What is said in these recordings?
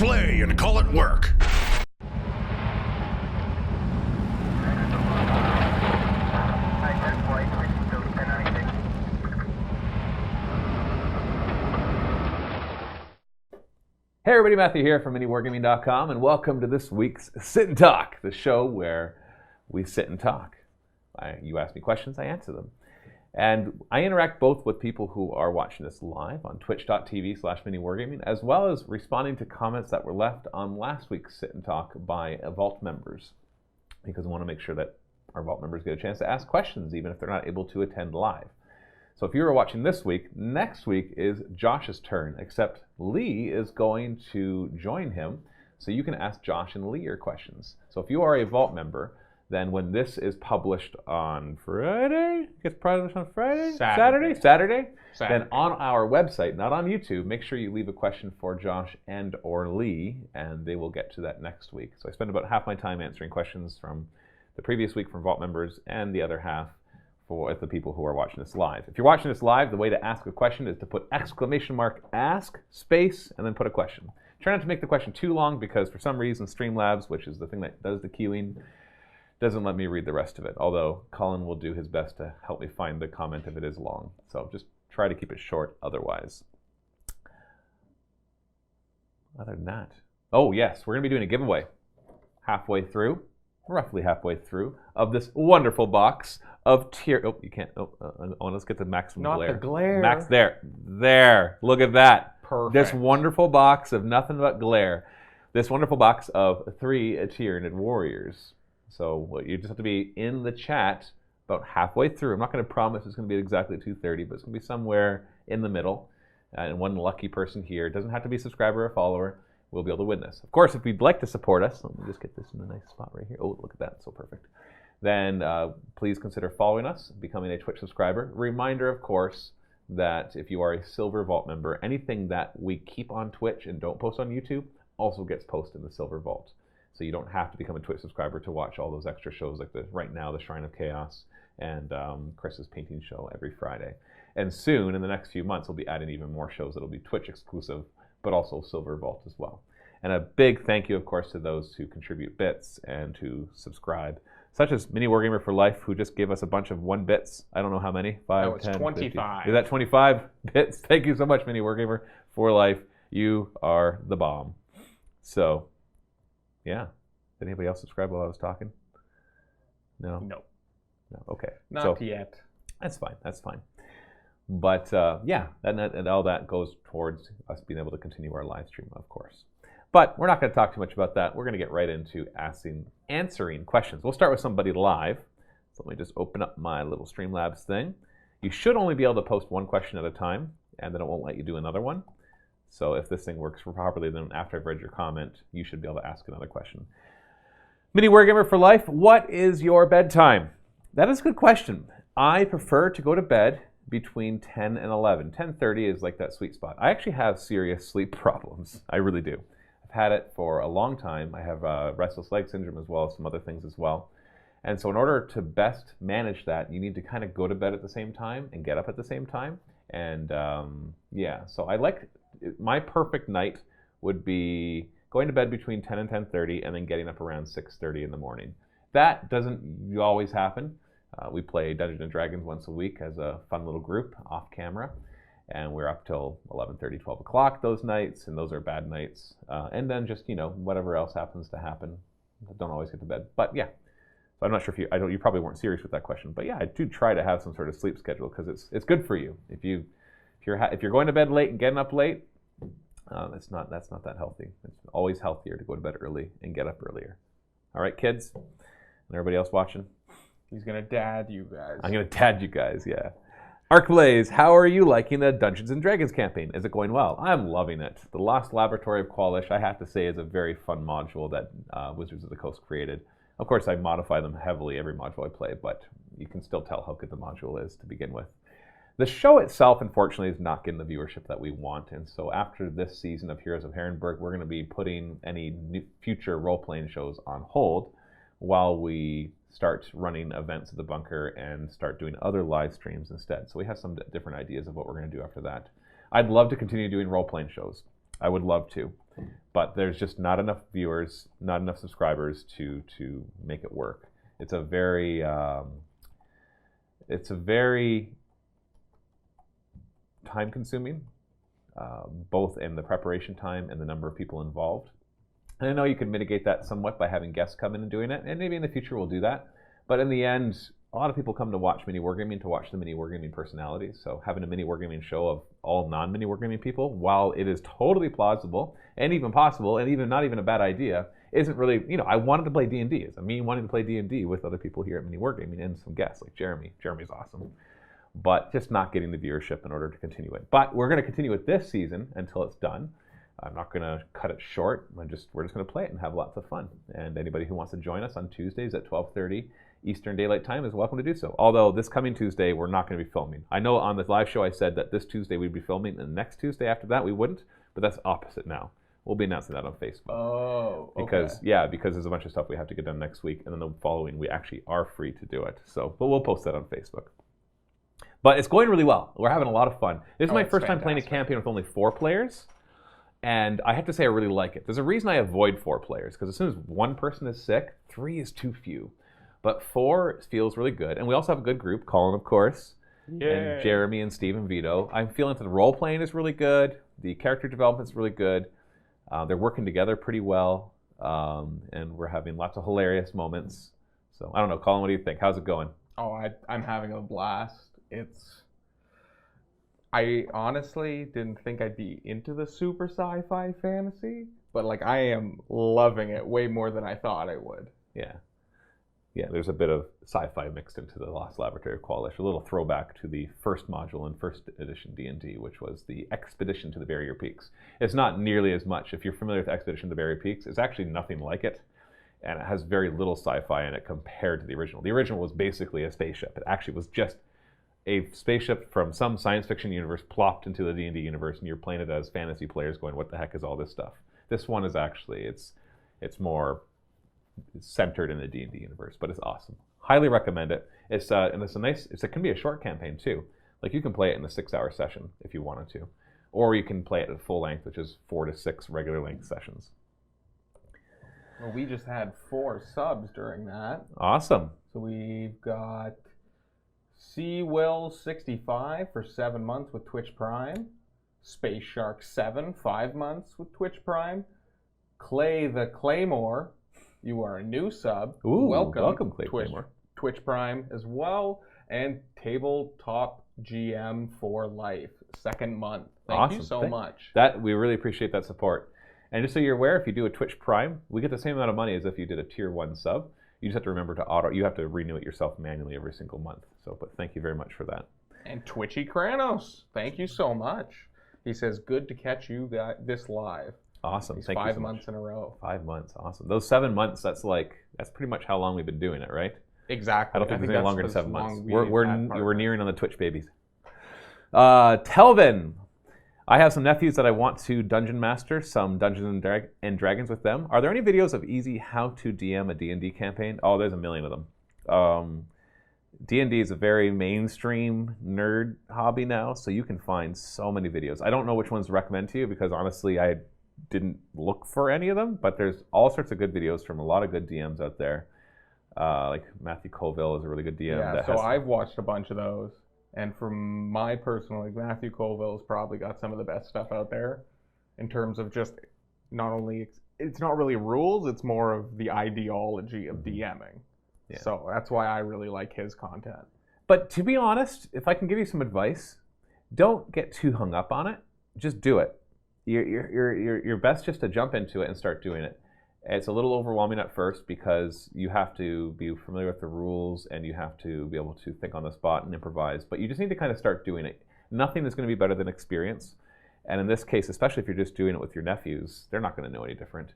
play and call it work. Hey everybody, Matthew here from MiniWarGaming.com, and welcome to this week's Sit and Talk, the show where we sit and talk. You ask me questions, I answer them. And I interact both with people who are watching this live on twitch.tv/MiniWarGaming, as well as responding to comments that were left on last week's Sit and Talk by Vault members, because I want to make sure that our Vault members get a chance to ask questions, even if they're not able to attend live. So if you were watching this week, next week is Josh's turn, except Lee is going to join him, so you can ask Josh and Lee your questions. So if you are a Vault member, then when this is published on Friday, gets published on Friday? Saturday? Then on our website, not on YouTube, make sure you leave a question for Josh and or Lee, and they will get to that next week. So I spend about half my time answering questions from the previous week from Vault members, and the other half for the people who are watching this live. If you're watching this live, the way to ask a question is to put !ask, space, and then put a question. Try not to make the question too long, because for some reason Streamlabs, which is the thing that does the queuing, doesn't let me read the rest of it, although Colin will do his best to help me find the comment if it is long. So just try to keep it short otherwise. Other than that, oh yes, we're going to be doing a giveaway roughly halfway through, of this wonderful box of let's get the maximum glare. Not the glare. Max, there, look at that. Perfect. This wonderful box of nothing but glare. This wonderful box of 3 Tyranid warriors. So you just have to be in the chat about halfway through. I'm not going to promise it's going to be exactly 2:30, but it's going to be somewhere in the middle. And one lucky person here, doesn't have to be a subscriber or follower, will be able to win this. Of course, if you'd like to support us, let me just get this in a nice spot right here. Oh, look at that, so perfect. Then please consider following us, becoming a Twitch subscriber. Reminder, of course, that if you are a Silver Vault member, anything that we keep on Twitch and don't post on YouTube also gets posted in the Silver Vault. So you don't have to become a Twitch subscriber to watch all those extra shows, like right now, the Shrine of Chaos and Chris's painting show every Friday. And soon, in the next few months, we'll be adding even more shows that'll be Twitch exclusive, but also Silver Vault as well. And a big thank you, of course, to those who contribute bits and who subscribe, such as MiniWargamer for Life, who just gave us a bunch of 1 bits. I don't know how many. 5, 10, 25. 50. Is that 25 bits? Thank you so much, MiniWargamer for Life. You are the bomb. So, yeah. Did anybody else subscribe while I was talking? No? No. Okay. Not yet. That's fine. But, yeah, and all that goes towards us being able to continue our live stream, of course. But we're not going to talk too much about that. We're going to get right into answering questions. We'll start with somebody live. So let me just open up my little Streamlabs thing. You should only be able to post 1 question at a time, and then it won't let you do another one. So if this thing works properly, then after I've read your comment, you should be able to ask another question. MiniWargamer for Life, what is your bedtime? That is a good question. I prefer to go to bed between 10 and 11. 10:30 is like that sweet spot. I actually have serious sleep problems. I really do. Had it for a long time. I have restless leg syndrome as well as some other things as well. And so in order to best manage that, you need to kind of go to bed at the same time and get up at the same time. And yeah, so I like, my perfect night would be going to bed between 10 and 10:30 and then getting up around 6:30 in the morning. That doesn't always happen. We play Dungeons & Dragons once a week as a fun little group off camera. And we're up till 11:30, 12 o'clock those nights, and those are bad nights. And then just, whatever else happens to happen. I don't always get to bed. But yeah, so I'm not sure if you probably weren't serious with that question. But yeah, I do try to have some sort of sleep schedule, because it's good for you. If you're going to bed late and getting up late, that's not that healthy. It's always healthier to go to bed early and get up earlier. All right, kids, and everybody else watching. He's gonna dad you guys. I'm gonna dad you guys, yeah. Arcblaze, how are you liking the Dungeons & Dragons campaign? Is it going well? I'm loving it. The Lost Laboratory of Qualish, I have to say, is a very fun module that Wizards of the Coast created. Of course, I modify them heavily every module I play, but you can still tell how good the module is to begin with. The show itself, unfortunately, is not getting the viewership that we want, and so after this season of Heroes of Herrenberg, we're going to be putting any future role-playing shows on hold while we start running events at the bunker and start doing other live streams instead. So we have some different ideas of what we're going to do after that. I'd love to continue doing role-playing shows. I would love to, but there's just not enough viewers, not enough subscribers to make it work. It's a very time-consuming, both in the preparation time and the number of people involved. And I know you can mitigate that somewhat by having guests come in and doing it, and maybe in the future we'll do that. But in the end, a lot of people come to watch MiniWarGaming to watch the MiniWarGaming personalities. So having a MiniWarGaming show of all non-MiniWarGaming people, while it is totally plausible and even possible and even not even a bad idea, isn't really, I wanted to play D&D. It's me wanting to play D&D with other people here at MiniWarGaming and some guests like Jeremy. Jeremy's awesome. But just not getting the viewership in order to continue it. But we're going to continue it this season until it's done. I'm not going to cut it short. We're just going to play it and have lots of fun. And anybody who wants to join us on Tuesdays at 12:30 Eastern Daylight Time is welcome to do so. Although this coming Tuesday, we're not going to be filming. I know on the live show I said that this Tuesday we'd be filming, and next Tuesday after that we wouldn't, but that's opposite now. We'll be announcing that on Facebook. Oh, okay. Because there's a bunch of stuff we have to get done next week, and then the following we actually are free to do it. So, but we'll post that on Facebook. But it's going really well. We're having a lot of fun. This is my first time playing a campaign with only 4 players. And I have to say I really like it. There's a reason I avoid 4 players, because as soon as one person is sick, 3 is too few. But 4 feels really good. And we also have a good group, Colin, of course, and Jeremy and Steve and Vito. I'm feeling that the role-playing is really good. The character development is really good. They're working together pretty well. And we're having lots of hilarious moments. So I don't know, Colin, what do you think? How's it going? Oh, I'm having a blast. I honestly didn't think I'd be into the super sci-fi fantasy, but like I am loving it way more than I thought I would. Yeah. Yeah, there's a bit of sci-fi mixed into the Lost Laboratory Coalition. A little throwback to the first module in first edition D&D, which was the Expedition to the Barrier Peaks. It's not nearly as much. If you're familiar with Expedition to the Barrier Peaks, it's actually nothing like it. And it has very little sci-fi in it compared to the original. The original was basically a spaceship. It actually was just a spaceship from some science fiction universe plopped into the D&D universe, and you're playing it as fantasy players going, what the heck is all this stuff? This one is actually, it's more centered in the D&D universe, but it's awesome. Highly recommend it. It can be a short campaign too. Like you can play it in a 6-hour session if you wanted to. Or you can play it at full length, which is 4 to 6 regular length sessions. Well, we just had 4 subs during that. Awesome. So we've got SeaWill65 for 7 months with Twitch Prime. Space Shark 7, 5 months with Twitch Prime. Clay the Claymore, you are a new sub. Ooh, welcome Clay Claymore. Twitch Prime as well. And Tabletop GM for Life, 2nd month. Thank you so much. We really appreciate that support. And just so you're aware, if you do a Twitch Prime, we get the same amount of money as if you did a Tier 1 sub. You just have to remember you have to renew it yourself manually every single month. So, but thank you very much for that. And Twitchy Kranos, thank you so much. He says, good to catch you this live. Awesome. Thank you 5 so months much. in a row. 5 months. Awesome. Those 7 months, that's pretty much how long we've been doing it, right? Exactly. I don't think there's any longer than 7 months. We're nearing on the Twitch babies. Telvin. I have some nephews that I want to dungeon master some Dungeons and Dragons with them. Are there any videos of easy how to DM a D&D campaign? Oh, there's a million of them. D&D is a very mainstream nerd hobby now, so you can find so many videos. I don't know which ones to recommend to you because honestly I didn't look for any of them, but there's all sorts of good videos from a lot of good DMs out there. Like Matthew Colville is a really good DM. Yeah, so I've watched a bunch of those. And from my personal, Matthew Colville's probably got some of the best stuff out there in terms of just not only, it's not really rules, it's more of the ideology of DMing. Yeah. So that's why I really like his content. But to be honest, if I can give you some advice, don't get too hung up on it. Just do it. You're best just to jump into it and start doing it. It's a little overwhelming at first because you have to be familiar with the rules and you have to be able to think on the spot and improvise. But you just need to kind of start doing it. Nothing is going to be better than experience. And in this case, especially if you're just doing it with your nephews, they're not going to know any different.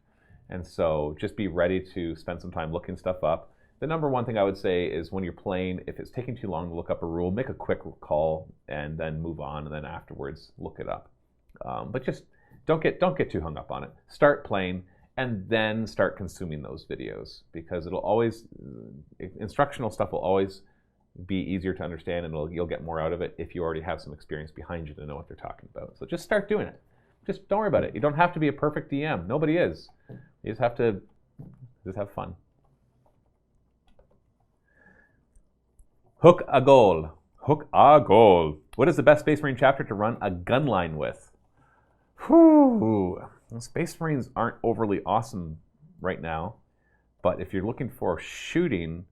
And so just be ready to spend some time looking stuff up. The number one thing I would say is when you're playing, if it's taking too long to look up a rule, make a quick call and then move on, and then afterwards look it up. But just don't get too hung up on it. Start playing and then start consuming those videos, because it'll always, instructional stuff will always be easier to understand, and you'll get more out of it if you already have some experience behind you to know what they're talking about. So just start doing it. Just don't worry about it. You don't have to be a perfect DM. Nobody is. You just have to have fun. Hook a goal. Hook a goal. What is the best Space Marine chapter to run a gun line with? Whew. Space Marines aren't overly awesome right now, but if you're looking for shooting,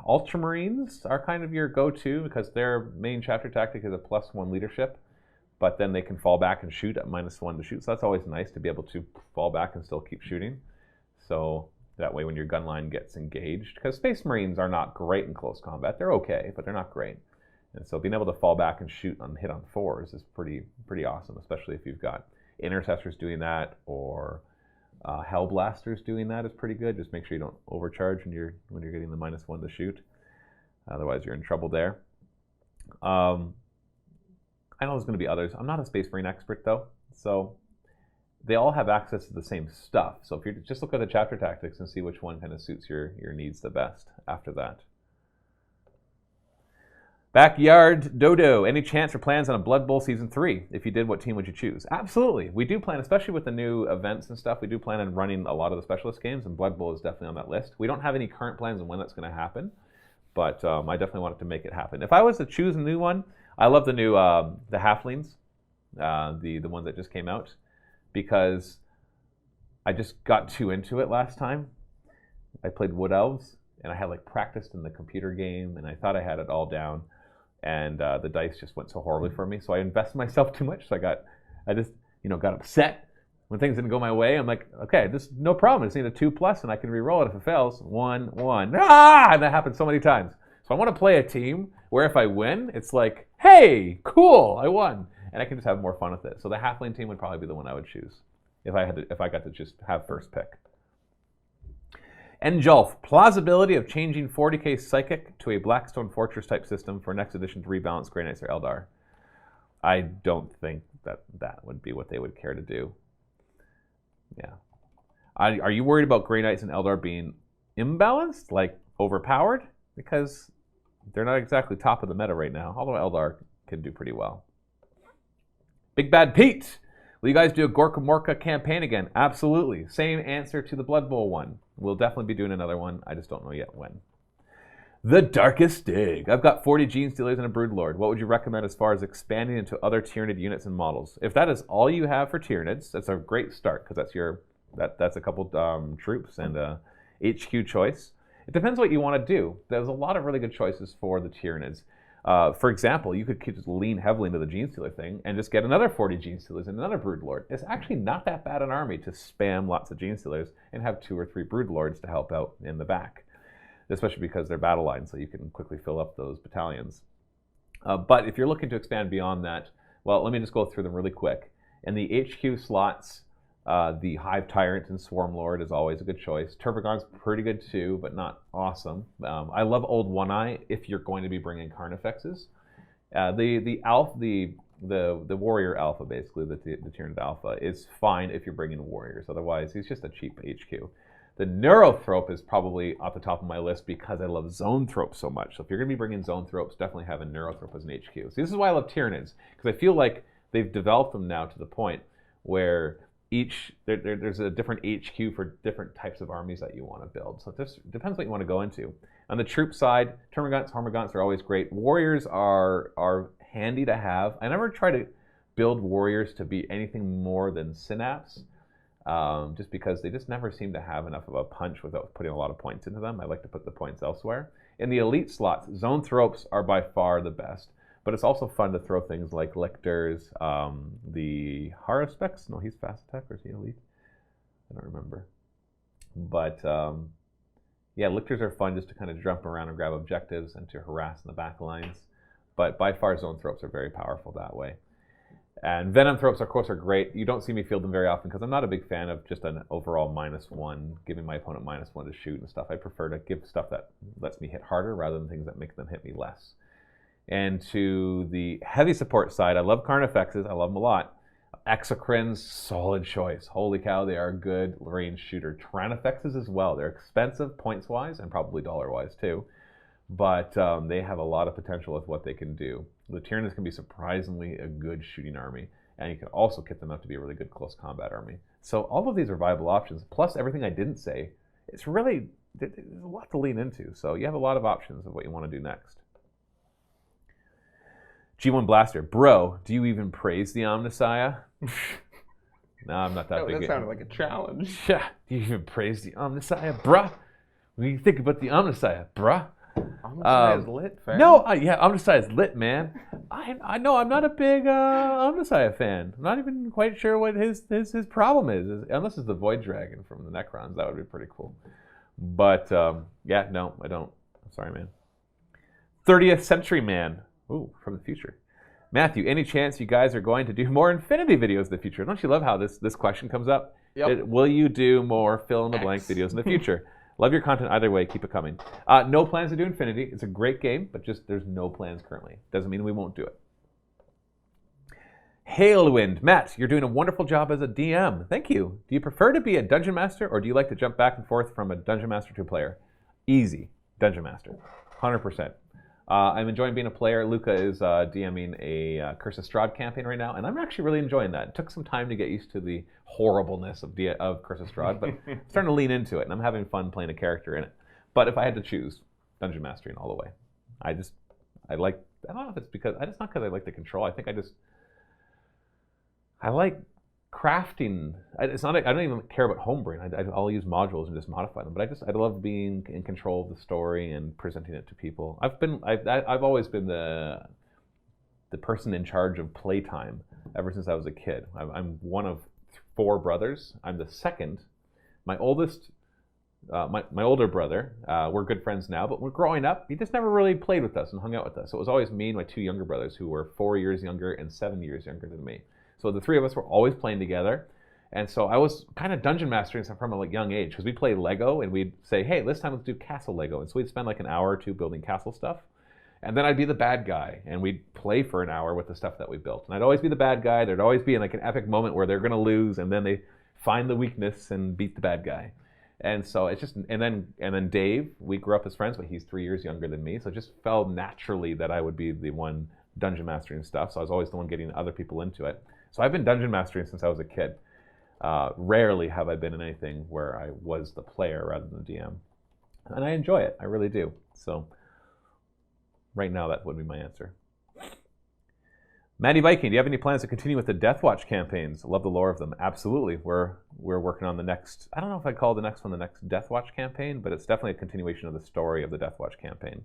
Ultramarines are kind of your go-to because their main chapter tactic is a +1 leadership, but then they can fall back and shoot at -1 to shoot. So that's always nice to be able to fall back and still keep shooting. So that way when your gun line gets engaged, because Space Marines are not great in close combat. They're okay, but they're not great. And so being able to fall back and shoot and hit on 4s is pretty awesome, especially if you've got Intercessors doing that or Hellblasters doing that is pretty good. Just make sure you don't overcharge when you're getting the -1 to shoot. Otherwise, you're in trouble there. I know there's going to be others. I'm not a Space Marine expert, though, so they all have access to the same stuff. So if you just look at the chapter tactics and see which one kind of suits your needs the best after that. Backyard Dodo, any chance or plans on a Blood Bowl Season 3? If you did, what team would you choose? Absolutely. We do plan, especially with the new events and stuff, we do plan on running a lot of the specialist games, and Blood Bowl is definitely on that list. We don't have any current plans on when that's going to happen, but I definitely wanted to make it happen. If I was to choose a new one, I love the new the Halflings, the ones that just came out, because I just got too into it last time. I played Wood Elves, and I had like practiced in the computer game, and I thought I had it all down. And the dice just went so horribly for me. So I invested myself too much. So I just got upset when things didn't go my way. I'm like, okay, this no problem. I just need a 2+ and I can re-roll it if it fails. 1, 1. And that happens so many times. So I want to play a team where if I win, it's like, hey, cool, I won. And I can just have more fun with it. So the Halfling team would probably be the one I would choose if I got to just have first pick. Njulf, plausibility of changing 40k Psychic to a Blackstone Fortress type system for next edition to rebalance Grey Knights or Eldar. I don't think that would be what they would care to do. Yeah. Are you worried about Grey Knights and Eldar being imbalanced, like overpowered? Because they're not exactly top of the meta right now, although Eldar can do pretty well. Big Bad Pete, will you guys do a Gorka Morka campaign again? Absolutely. Same answer to the Blood Bowl one. We'll definitely be doing another one. I just don't know yet when. The Darkest Dig. I've got 40 Gene Stealers and a Broodlord. What would you recommend as far as expanding into other Tyranid units and models? If that is all you have for Tyranids, that's a great start because that's a couple troops and a HQ choice. It depends what you want to do. There's a lot of really good choices for the Tyranids. For example, you could just lean heavily into the Gene Stealer thing and just get another 40 Gene Stealers and another Broodlord. It's actually not that bad an army to spam lots of Gene Stealers and have 2 or 3 Broodlords to help out in the back, especially because they're battle lines, so you can quickly fill up those battalions. But if you're looking to expand beyond that, well, let me just go through them really quick. In the HQ slots, the Hive Tyrant and Swarm Lord is always a good choice. Turbogon's pretty good too, but not awesome. I love Old One-Eye if you're going to be bringing Carnifexes. The Warrior Alpha, basically, the Tyranid Alpha, is fine if you're bringing Warriors. Otherwise, he's just a cheap HQ. The Neurothrope is probably off the top of my list because I love Zoanthropes so much. So if you're going to be bringing Zoanthropes, definitely have a Neurothrope as an HQ. So this is why I love Tyranids, because I feel like they've developed them now to the point where there's a different HQ for different types of armies that you want to build. So it just depends what you want to go into. On the troop side, Termagants, Hormagaunts are always great. Warriors are handy to have. I never try to build Warriors to be anything more than Synapse, just because they just never seem to have enough of a punch without putting a lot of points into them. I like to put the points elsewhere. In the elite slots, Zoanthropes are by far the best. But it's also fun to throw things like Lictors, the Haruspecs. No, he's fast attack, or is he elite? I don't remember. But yeah, Lictors are fun just to kind of jump around and grab objectives and to harass in the back lines. But by far, Zoanthropes are very powerful that way. And Venomthropes, of course, are great. You don't see me field them very often because I'm not a big fan of just an overall -1, giving my opponent -1 to shoot and stuff. I prefer to give stuff that lets me hit harder rather than things that make them hit me less. And to the heavy support side, I love Carnifexes. I love them a lot. Exocrines, solid choice. Holy cow, they are a good range shooter. Tyrannifexes as well. They're expensive points-wise and probably dollar-wise too. But they have a lot of potential with what they can do. The Tyranids can be surprisingly a good shooting army. and you can also kit them up to be a really good close combat army. So all of these are viable options, plus everything I didn't say. It's really, there's a lot to lean into, so you have a lot of options of what you want to do next. G1 Blaster, bro, do you even praise the Omnissiah? No, I'm not that big. That sounded like a challenge. Yeah, do you even praise the Omnissiah, bruh? When you think about the Omnissiah, bruh? Omnissiah is lit, fam. No, yeah, Omnissiah is lit, man. I know I'm not a big Omnissiah fan. I'm not even quite sure what his problem is, unless it's the Void Dragon from the Necrons. That would be pretty cool. But yeah, no, I don't. I'm sorry, man. 30th Century Man. Ooh, from the future. Matthew, any chance you guys are going to do more Infinity videos in the future? Don't you love how this question comes up? Yep. Will you do more fill-in-the-blank videos in the future? Love your content either way. Keep it coming. No plans to do Infinity. It's a great game, but just there's no plans currently. Doesn't mean we won't do it. Hailwind. Matt, you're doing a wonderful job as a DM. Thank you. Do you prefer to be a Dungeon Master, or do you like to jump back and forth from a Dungeon Master to a player? Easy. Dungeon Master. 100%. I'm enjoying being a player. Luca is DMing a Curse of Strahd campaign right now, and I'm actually really enjoying that. It took some time to get used to the horribleness of Curse of Strahd, but I'm starting to lean into it, and I'm having fun playing a character in it. But if I had to choose, Dungeon Mastering all the way. I don't know if it's because, it's not because I like the control. I think I like crafting. I don't even care about homebrewing. I'll use modules and just modify them. But I love being in control of the story and presenting it to people. I've always been the person in charge of playtime ever since I was a kid. I'm one of 4 brothers. I'm the second. My oldest, my older brother, we're good friends now, but when growing up, he just never really played with us and hung out with us. So it was always me and my 2 younger brothers who were 4 years younger and 7 years younger than me. So the 3 of us were always playing together. And so I was kind of dungeon mastering from a young age, because we'd play Lego and we'd say, hey, this time let's do castle Lego. And so we'd spend like an hour or 2 building castle stuff. And then I'd be the bad guy, and we'd play for an hour with the stuff that we built. And I'd always be the bad guy. There'd always be like an epic moment where they're going to lose, and then they find the weakness and beat the bad guy. And so it's just, and then Dave, we grew up as friends, but he's 3 years younger than me. So it just fell naturally that I would be the one dungeon mastering stuff. So I was always the one getting other people into it. So I've been dungeon mastering since I was a kid. Rarely have I been in anything where I was the player rather than the DM. And I enjoy it. I really do. So right now, that would be my answer. Maddie Viking, do you have any plans to continue with the Deathwatch campaigns? I love the lore of them. Absolutely. We're working on the next, I don't know if I'd call the next one the next Deathwatch campaign, but it's definitely a continuation of the story of the Deathwatch campaign.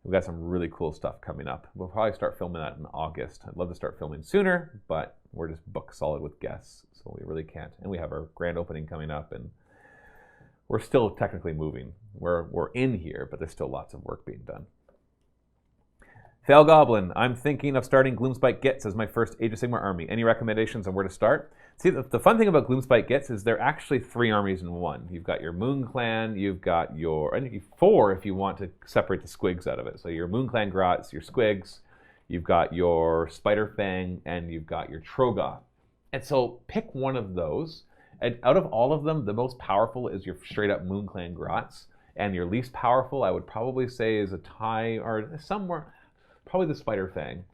We've got some really cool stuff coming up. We'll probably start filming that in August. I'd love to start filming sooner, but we're just booked solid with guests, so we really can't. And we have our grand opening coming up, and we're still technically moving. We're in here, but there's still lots of work being done. Fail Goblin, I'm thinking of starting Gloomspite Gitz as my first Age of Sigmar army. Any recommendations on where to start? See, the fun thing about Gloomspite Gitz is they're actually 3 armies in one. You've got your Moon Clan, you've got your, and 4 if you want to separate the squigs out of it. So your Moon Clan Grots, your squigs, you've got your Spider Fang, and you've got your Trogoth. And so pick one of those. And out of all of them, the most powerful is your straight up Moon Clan Grots. And your least powerful, I would probably say, is a tie, or somewhere, probably the Spider Fang.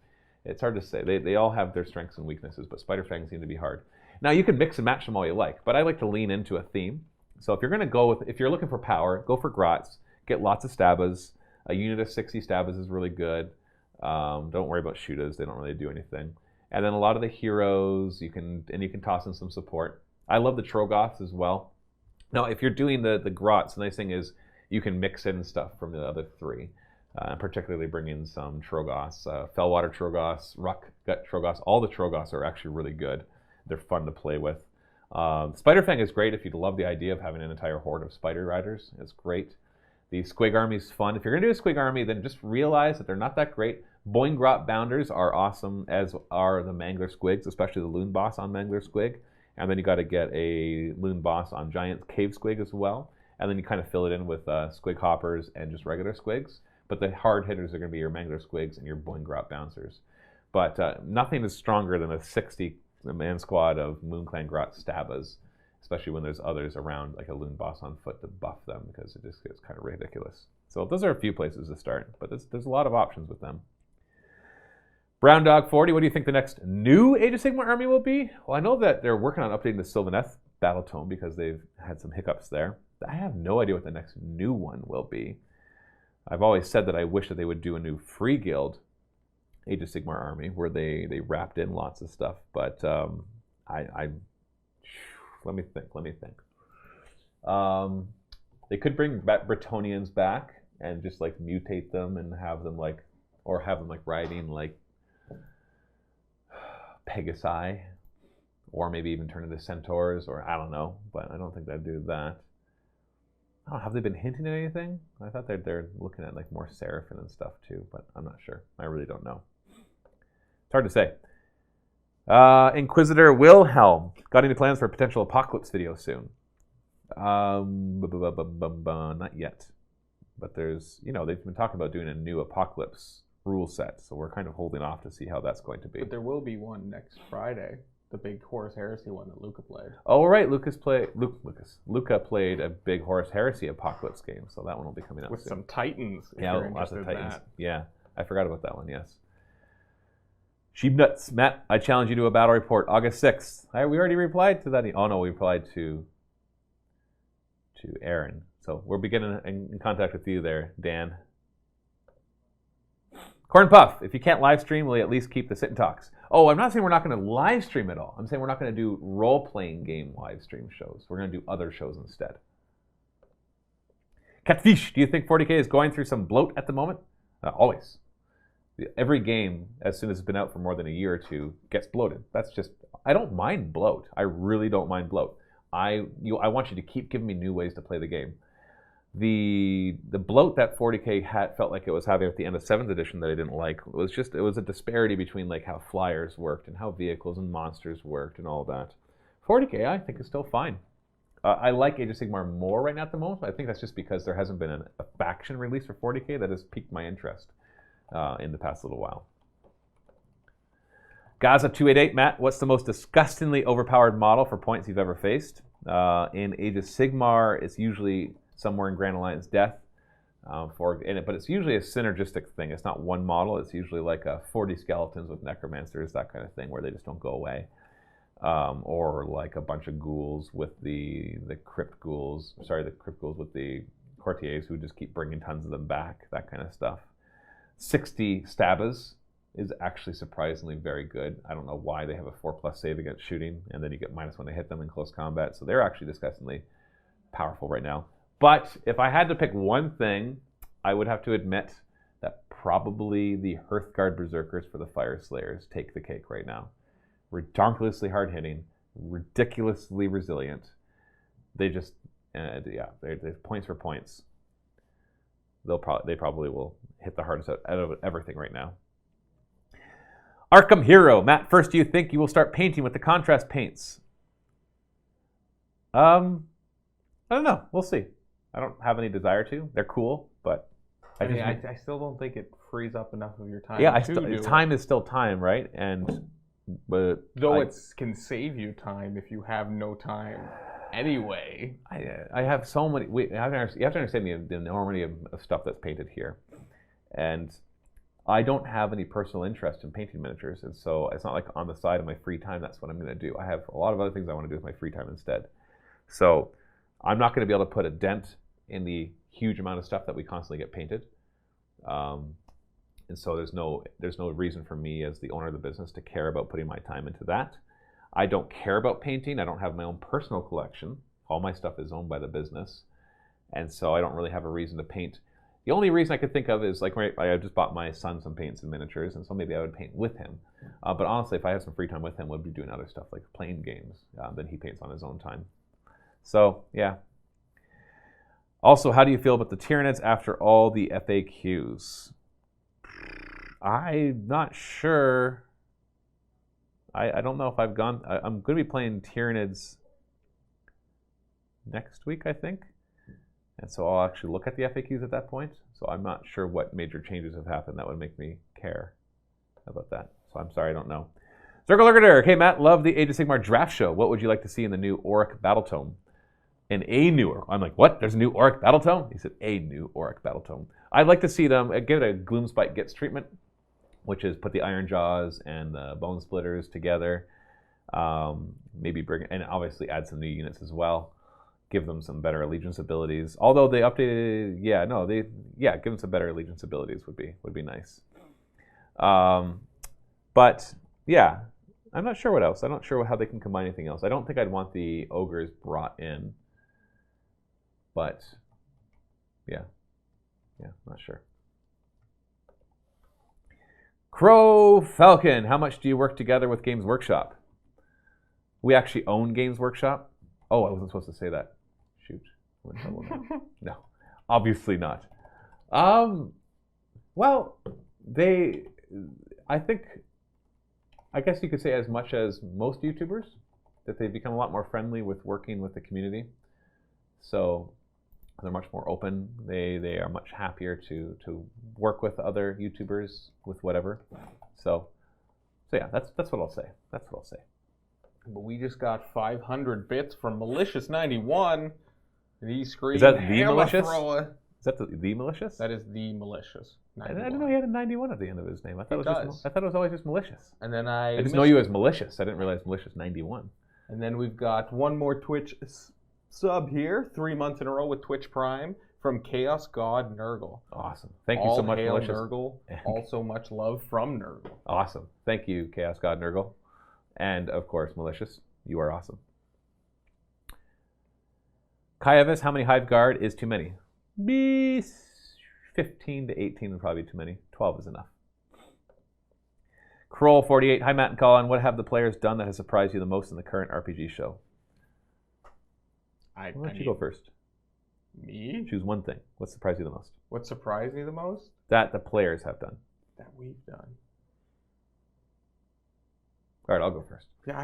It's hard to say. They all have their strengths and weaknesses, but Spider Fang seem to be hard. Now, you can mix and match them all you like, but I like to lean into a theme. So if you're going to go with, if you're looking for power, go for Grots. Get lots of Stabbas. A unit of 60 Stabbas is really good. Don't worry about Shootas. They don't really do anything. And then a lot of the heroes, you can toss in some support. I love the Trogoths as well. Now, if you're doing the Grots, the nice thing is you can mix in stuff from the other 3. Particularly bring in some Trogoths, Fellwater Trogoths, Ruck Gut Trogoths. All the Trogoths are actually really good. They're fun to play with. Spider Fang is great if you love the idea of having an entire horde of Spider Riders. It's great. The Squig Army is fun. If you're going to do a Squig Army, then just realize that they're not that great. Boingrot Bounders are awesome, as are the Mangler Squigs, especially the Loon Boss on Mangler Squig. And then you got to get a Loon Boss on Giant Cave Squig as well. And then you kind of fill it in with Squig Hoppers and just regular Squigs. But the hard hitters are going to be your Mangler Squigs and your Boingrot Bouncers. But nothing is stronger than a 60-man squad of Moon Clan Grot Stabbas, especially when there's others around, like a Loon Boss on foot, to buff them, because it just gets kind of ridiculous. So those are a few places to start, but there's a lot of options with them. Brown Dog 40, what do you think the next new Age of Sigmar army will be? Well, I know that they're working on updating the Sylvaneth battle tome because they've had some hiccups there. I have no idea what the next new one will be. I've always said that I wish that they would do a new Free Guild Age of Sigmar army where they wrapped in lots of stuff, but let me think. They could bring Bretonnians back and just like mutate them and have them like riding like Pegasi, or maybe even turn into centaurs, or I don't know, but I don't think they'd do that. I don't know, have they been hinting at anything? I thought they're looking at like more Seraphim and stuff too, but I'm not sure. I really don't know. It's hard to say. Inquisitor Wilhelm, got any plans for a potential Apocalypse video soon? Not yet. But there's, they've been talking about doing a new Apocalypse rule set, so we're kind of holding off to see how that's going to be. But there will be one next Friday, the big Horus Heresy one that Luca played. Oh, right, Luca played a big Horus Heresy Apocalypse game, so that one will be coming up with soon. some Titans. Yeah, lots of Titans. Yeah, I forgot about that one. Yes. Sheep Nuts, Matt, I challenge you to a battle report August 6th. We already replied to that. Oh no, we replied to Aaron. So we're beginning in contact with you there, Dan. Corn Puff, if you can't live stream, will you at least keep the sit and talks? Oh, I'm not saying we're not going to live stream at all. I'm saying we're not going to do role-playing game live stream shows. We're going to do other shows instead. Catfish, do you think 40K is going through some bloat at the moment? Always. Every game, as soon as it's been out for more than a year or two, gets bloated. That's just, I don't mind bloat. I really don't mind bloat. I want you to keep giving me new ways to play the game. The bloat that 40K had felt like it was having at the end of 7th edition that I didn't like it was a disparity between like how flyers worked and how vehicles and monsters worked and all that. 40K I think is still fine. I like Age of Sigmar more right now at the moment. I think that's just because there hasn't been a faction release for 40K that has piqued my interest in the past little while. Gaza 288, Matt, what's the most disgustingly overpowered model for points you've ever faced? In Age of Sigmar, it's usually somewhere in Grand Alliance Death, but it's usually a synergistic thing. It's not one model. It's usually like 40 skeletons with necromancers, that kind of thing, where they just don't go away, or like a bunch of ghouls with the crypt ghouls with the courtiers who just keep bringing tons of them back, that kind of stuff. 60 Stabas is actually surprisingly very good. I don't know why they have a 4+ save against shooting, and then you get -1 when they hit them in close combat. So they're actually disgustingly powerful right now. But if I had to pick one thing, I would have to admit that probably the Hearthguard Berserkers for the Fire Slayers take the cake right now. Ridiculously hard-hitting, ridiculously resilient. They just, they're points for points. They probably will hit the hardest out of everything right now. Arkham Hero, Matt, first, do you think you will start painting with the contrast paints? I don't know. We'll see. I don't have any desire to. They're cool, but I still don't think it frees up enough of your time. Yeah, time is still time, right? But it can save you time if you have no time anyway. I have so many. You have to understand the enormity of stuff that's painted here, and I don't have any personal interest in painting miniatures, and so it's not like on the side of my free time that's what I'm going to do. I have a lot of other things I want to do with my free time instead. So I'm not going to be able to put a dent in the huge amount of stuff that we constantly get painted, and so there's no reason for me as the owner of the business to care about putting my time into that. I don't care about painting. I don't have my own personal collection. All my stuff is owned by the business, and so I don't really have a reason to paint. The only reason I could think of is like I just bought my son some paints and miniatures, and so maybe I would paint with him. But honestly, if I had some free time with him, we'd be doing other stuff like playing games that he paints on his own time. So yeah. Also, how do you feel about the Tyranids after all the FAQs? I'm not sure. I don't know if I've gone. I'm going to be playing Tyranids next week, I think. And so I'll actually look at the FAQs at that point. So I'm not sure what major changes have happened that would make me care about that. So I'm sorry, I don't know. Circle Lurker, hey Matt, love the Age of Sigmar draft show. What would you like to see in the new Auric Battle Tome? I'm like, what? There's a new Auric Battle Tome? He said, a new Auric Battle Tome. I'd like to see them give it a Gloomspite Gitz treatment. which is put the Iron Jaws and the Bone Splitters together. Maybe bring, and obviously add some new units as well. Give them some better allegiance abilities. Although they updated, give them some better allegiance abilities would be nice. But yeah, I'm not sure what else. I'm not sure how they can combine anything else. I don't think I'd want the ogres brought in. But yeah, not sure. Crow Falcon, how much do you work together with Games Workshop? We actually own Games Workshop. Oh, I wasn't supposed to say that. Shoot. No, obviously not. Well, I guess you could say as much as most YouTubers, that they've become a lot more friendly with working with the community. So they're much more open. They are much happier to work with other YouTubers with whatever. So yeah, that's what I'll say. That's what I'll say. But we just got 500 bits from Malicious91. And he screamed, is that the malicious? Thrower. Is that the malicious? That is the malicious. 91. I didn't know he had a 91 at the end of his name. I thought it was always just malicious. And then I just know you as malicious. I didn't realize malicious 91. And then we've got one more Twitch sub here, 3 months in a row with Twitch Prime from Chaos God Nurgle. Awesome. Thank you so much, hail malicious. Nurgle. Also much love from Nurgle. Awesome. Thank you, Chaos God Nurgle. And of course, malicious. You are awesome. Kyavis, how many Hive Guard is too many? 15 to 18 would probably be too many. 12 is enough. Kroll48, hi Matt and Colin. What have the players done that has surprised you the most in the current RPG show? Why don't you go first? Me? Choose one thing. What surprised you the most? What surprised me the most? That the players have done. That we've done. All right, I'll go first. Yeah,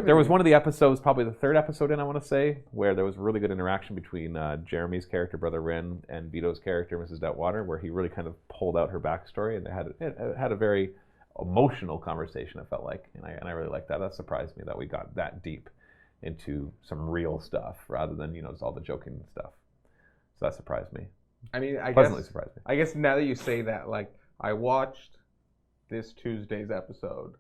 there was one of the episodes, probably the third episode in, I want to say, where there was really good interaction between Jeremy's character, Brother Rin, and Vito's character, Mrs. Dettwater, where he really kind of pulled out her backstory, and it had a very emotional conversation, it felt like, and I really liked that. That surprised me that we got that deep into some real stuff rather than, just all the joking stuff. So that surprised me. I mean, pleasantly surprised me. I guess now that you say that, like, I watched this Tuesday's episode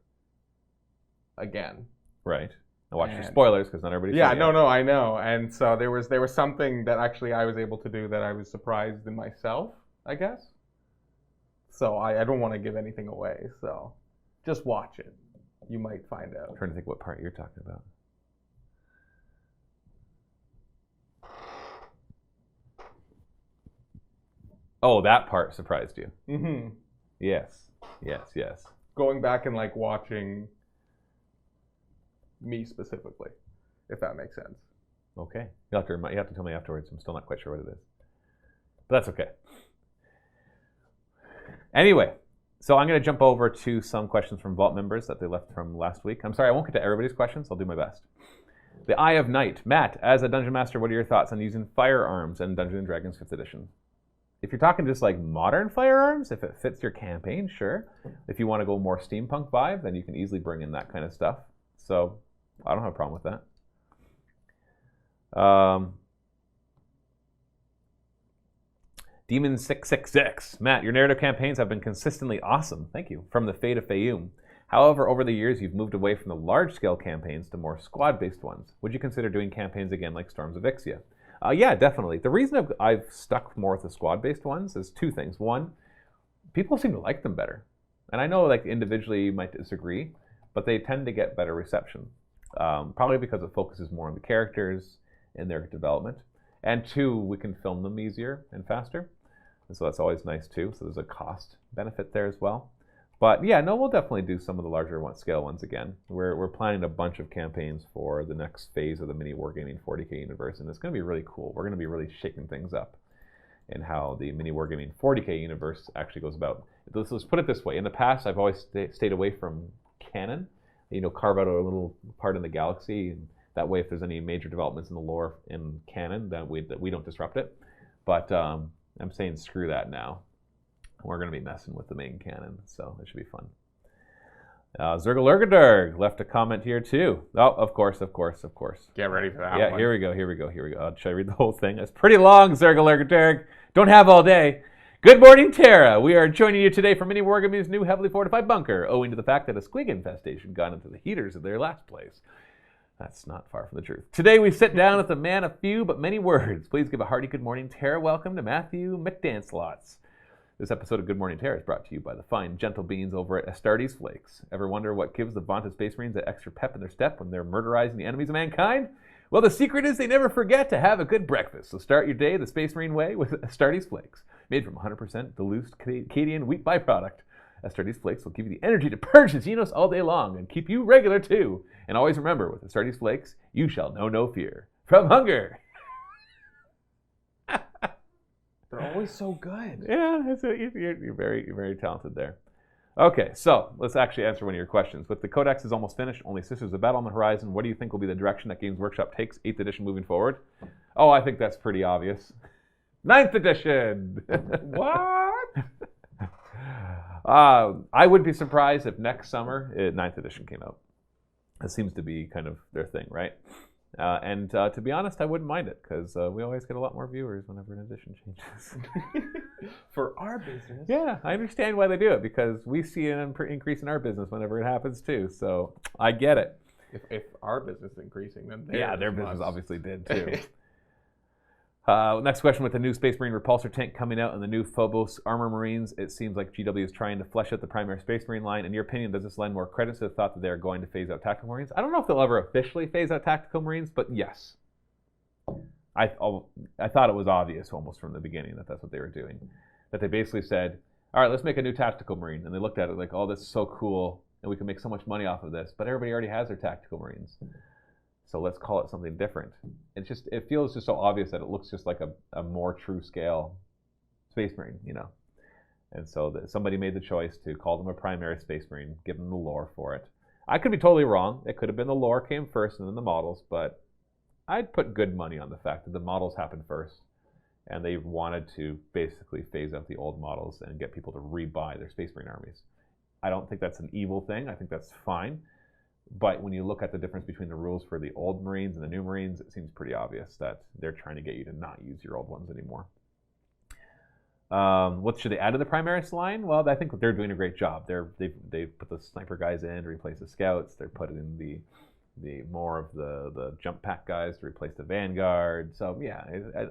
again. Right. I watched your spoilers because not everybody's I know. And so there was something that actually I was able to do that I was surprised in myself, I guess. So I don't want to give anything away, so just watch it. You might find out. I'm trying to think what part you're talking about. Oh, that part surprised you. Mm-hmm. Yes. Going back and like watching me specifically, if that makes sense. Okay. You have to tell me afterwards. I'm still not quite sure what it is. But that's okay. Anyway, so I'm going to jump over to some questions from Vault members that they left from last week. I'm sorry, I won't get to everybody's questions. I'll do my best. The Eye of Night. Matt, as a Dungeon Master, what are your thoughts on using firearms in Dungeons & Dragons 5th edition? If you're talking just like modern firearms, if it fits your campaign, sure. If you want to go more steampunk vibe, then you can easily bring in that kind of stuff. So I don't have a problem with that. Demon 666. Matt, your narrative campaigns have been consistently awesome. Thank you. From the Fate of Fayoum. However, over the years, you've moved away from the large-scale campaigns to more squad-based ones. Would you consider doing campaigns again like Storms of Ixia? Yeah, definitely. The reason I've stuck more with the squad-based ones is two things. One, people seem to like them better. And I know like individually you might disagree, but they tend to get better reception. Probably because it focuses more on the characters and their development. And two, we can film them easier and faster. And so that's always nice too. So there's a cost benefit there as well. But yeah, no, we'll definitely do some of the larger scale ones again. We're planning a bunch of campaigns for the next phase of the MiniWarGaming 40K universe, and it's going to be really cool. We're going to be really shaking things up in how the MiniWarGaming 40K universe actually goes about. Let's put it this way. In the past, I've always stayed away from canon. Carve out a little part in the galaxy, and that way if there's any major developments in the lore in canon, that we don't disrupt it. But I'm saying screw that now. We're going to be messing with the main canon, so it should be fun. Zergalurgadurg left a comment here too. Oh, of course. Get ready for that one. Yeah, here we go. Should I read the whole thing? It's pretty long, Zergalurgadurg. Don't have all day. Good morning, Tara. We are joining you today from MiniWarGaming's new heavily fortified bunker, owing to the fact that a squig infestation got into the heaters of their last place. That's not far from the truth. Today we sit down with a man of few but many words. Please give a hearty good morning, Tara. Welcome to Matthew McDanslots. This episode of Good Morning Tara is brought to you by the fine, gentle beans over at Astartes Flakes. Ever wonder what gives the vaunted Space Marines that extra pep in their step when they're murderizing the enemies of mankind? Well, the secret is they never forget to have a good breakfast. So start your day the Space Marine way with Astartes Flakes. Made from 100% Duluth Canadian wheat byproduct. Astartes Flakes will give you the energy to purge the Xenos all day long and keep you regular too. And always remember, with Astartes Flakes, you shall know no fear from hunger. They're always so good. Yeah, you're very talented there. Okay, so let's actually answer one of your questions. With the Codex is almost finished, only Sisters of Battle on the horizon, what do you think will be the direction that Games Workshop takes 8th edition moving forward? Oh, I think that's pretty obvious. 9th edition! What? I would be surprised if next summer 9th edition came out. That seems to be kind of their thing, right? And to be honest, I wouldn't mind it, because we always get a lot more viewers whenever an edition changes. For our business. Yeah, I understand why they do it, because we see an increase in our business whenever it happens too, so I get it. If our business is increasing, then their business obviously did too. Next question, with the new Space Marine Repulsor tank coming out and the new Phobos Armor Marines, it seems like GW is trying to flesh out the primary Space Marine line. In your opinion, does this lend more credit to the thought that they are going to phase out Tactical Marines? I don't know if they'll ever officially phase out Tactical Marines, but yes. I thought it was obvious almost from the beginning that that's what they were doing. That they basically said, all right, let's make a new Tactical Marine. And they looked at it like, oh, this is so cool, and we can make so much money off of this, but everybody already has their Tactical Marines. So let's call it something different. It feels just so obvious that it looks just like a more true scale Space Marine, you know. And so somebody made the choice to call them a primary Space Marine, give them the lore for it. I could be totally wrong. It could have been the lore came first and then the models, but I'd put good money on the fact that the models happened first, and they wanted to basically phase out the old models and get people to rebuy their Space Marine armies. I don't think that's an evil thing. I think that's fine. But when you look at the difference between the rules for the old Marines and the new Marines, it seems pretty obvious that they're trying to get you to not use your old ones anymore. What should they add to the Primaris line? Well, I think they're doing a great job. They put the sniper guys in to replace the scouts. They're putting in the more of the jump pack guys to replace the Vanguard. So yeah,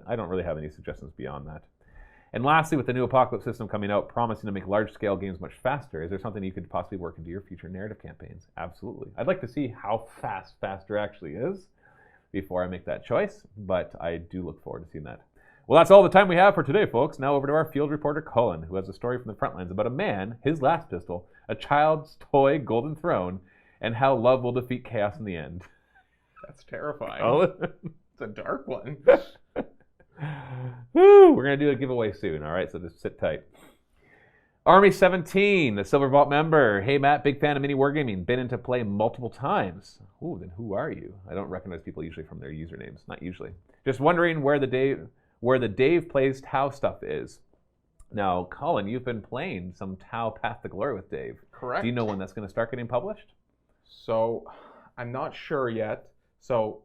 I don't really have any suggestions beyond that. And lastly, with the new Apocalypse system coming out, promising to make large-scale games much faster, is there something you could possibly work into your future narrative campaigns? Absolutely. I'd like to see how fast faster actually is before I make that choice, but I do look forward to seeing that. Well, that's all the time we have for today, folks. Now over to our field reporter, Cullen, who has a story from the front lines about a man, his last pistol, a child's toy golden throne, and how love will defeat chaos in the end. That's terrifying. Oh. It's a dark one. Woo! We're going to do a giveaway soon, all right? So just sit tight. Army 17, the Silver Vault member. Hey, Matt, big fan of MiniWarGaming. Been into play multiple times. Ooh, then who are you? I don't recognize people usually from their usernames. Not usually. Just wondering where the Dave Plays Tau stuff is. Now, Colin, you've been playing some Tau Path to Glory with Dave. Correct. Do you know when that's going to start getting published? So, I'm not sure yet. So,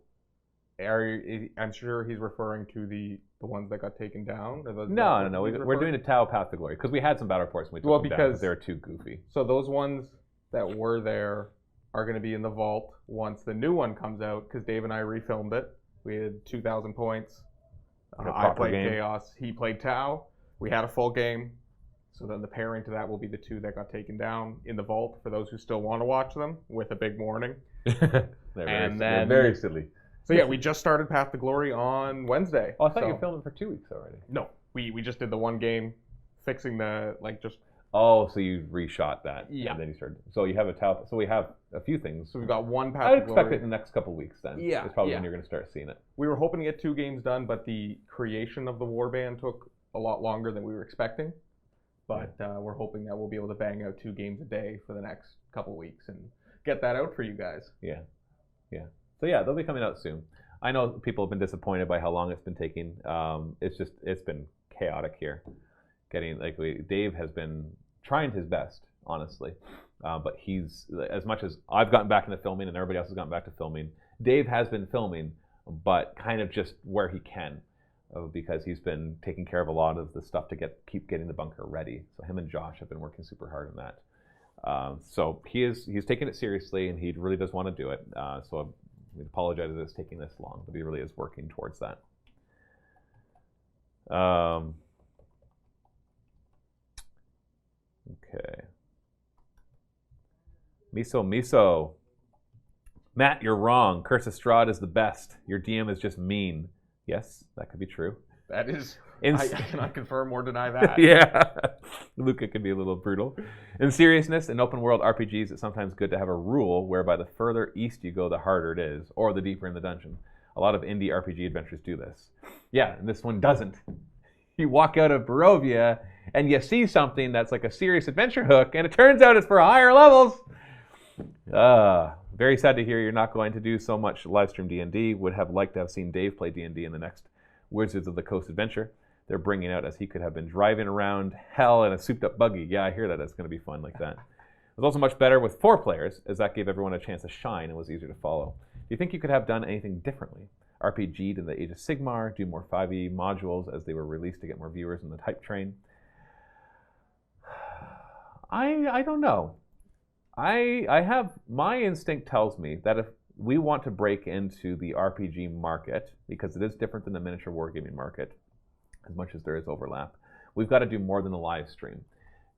I'm sure he's referring to the ones that got taken down. No. We're doing a Tau Path to Glory because we had some battle reports and we took them down because they were too goofy. So those ones that were there are going to be in the vault once the new one comes out, because Dave and I refilmed it. We had 2,000 points. I played Chaos. He played Tau. We had a full game. So then the pairing to that will be the two that got taken down in the vault for those who still want to watch them with a big warning. They're very silly. So yeah, we just started Path to Glory on Wednesday. Oh, I thought you were filming for 2 weeks already. No, we just did the one game, fixing the Oh, so you reshot that. Yeah. And then you started. So you have so we have a few things. So we've got one Path I to would Glory. expect it in the next couple of weeks then. Yeah. It's probably when you're going to start seeing it. We were hoping to get 2 games done, but the creation of the warband took a lot longer than we were expecting. But we're hoping that we'll be able to bang out 2 games a day for the next couple of weeks and get that out for you guys. Yeah. So yeah, they'll be coming out soon. I know people have been disappointed by how long it's been taking. It's been chaotic here. Dave has been trying his best, honestly, but he's, as much as I've gotten back into filming and everybody else has gotten back to filming, Dave has been filming, but kind of just where he can. because he's been taking care of a lot of the stuff to keep getting the bunker ready. So him and Josh have been working super hard on that. So he's taking it seriously, and he really does want to do it. So we apologize that it's taking this long, but he really is working towards that. Okay. Miso. Matt, you're wrong. Curse of Strahd is the best. Your DM is just mean. Yes, that could be true. That is... I cannot confirm or deny that. Yeah. Luca can be a little brutal. In seriousness, in open world RPGs, it's sometimes good to have a rule whereby the further east you go, the harder it is, or the deeper in the dungeon. A lot of indie RPG adventures do this. Yeah, and this one doesn't. You walk out of Barovia, and you see something that's like a serious adventure hook, and it turns out it's for higher levels. Very sad to hear you're not going to do so much live stream D&D. Would have liked to have seen Dave play D&D in the next Wizards of the Coast adventure they're bringing out, as he could have been driving around hell in a souped-up buggy. Yeah, I hear that. It's going to be fun like that. It was also much better with 4 players, as that gave everyone a chance to shine and was easier to follow. Do you think you could have done anything differently? RPG'd in the Age of Sigmar, do more 5e modules as they were released to get more viewers in the hype train? I don't know. I have, my instinct tells me that if we want to break into the RPG market, because it is different than the miniature wargaming market, as much as there is overlap, we've got to do more than the live stream.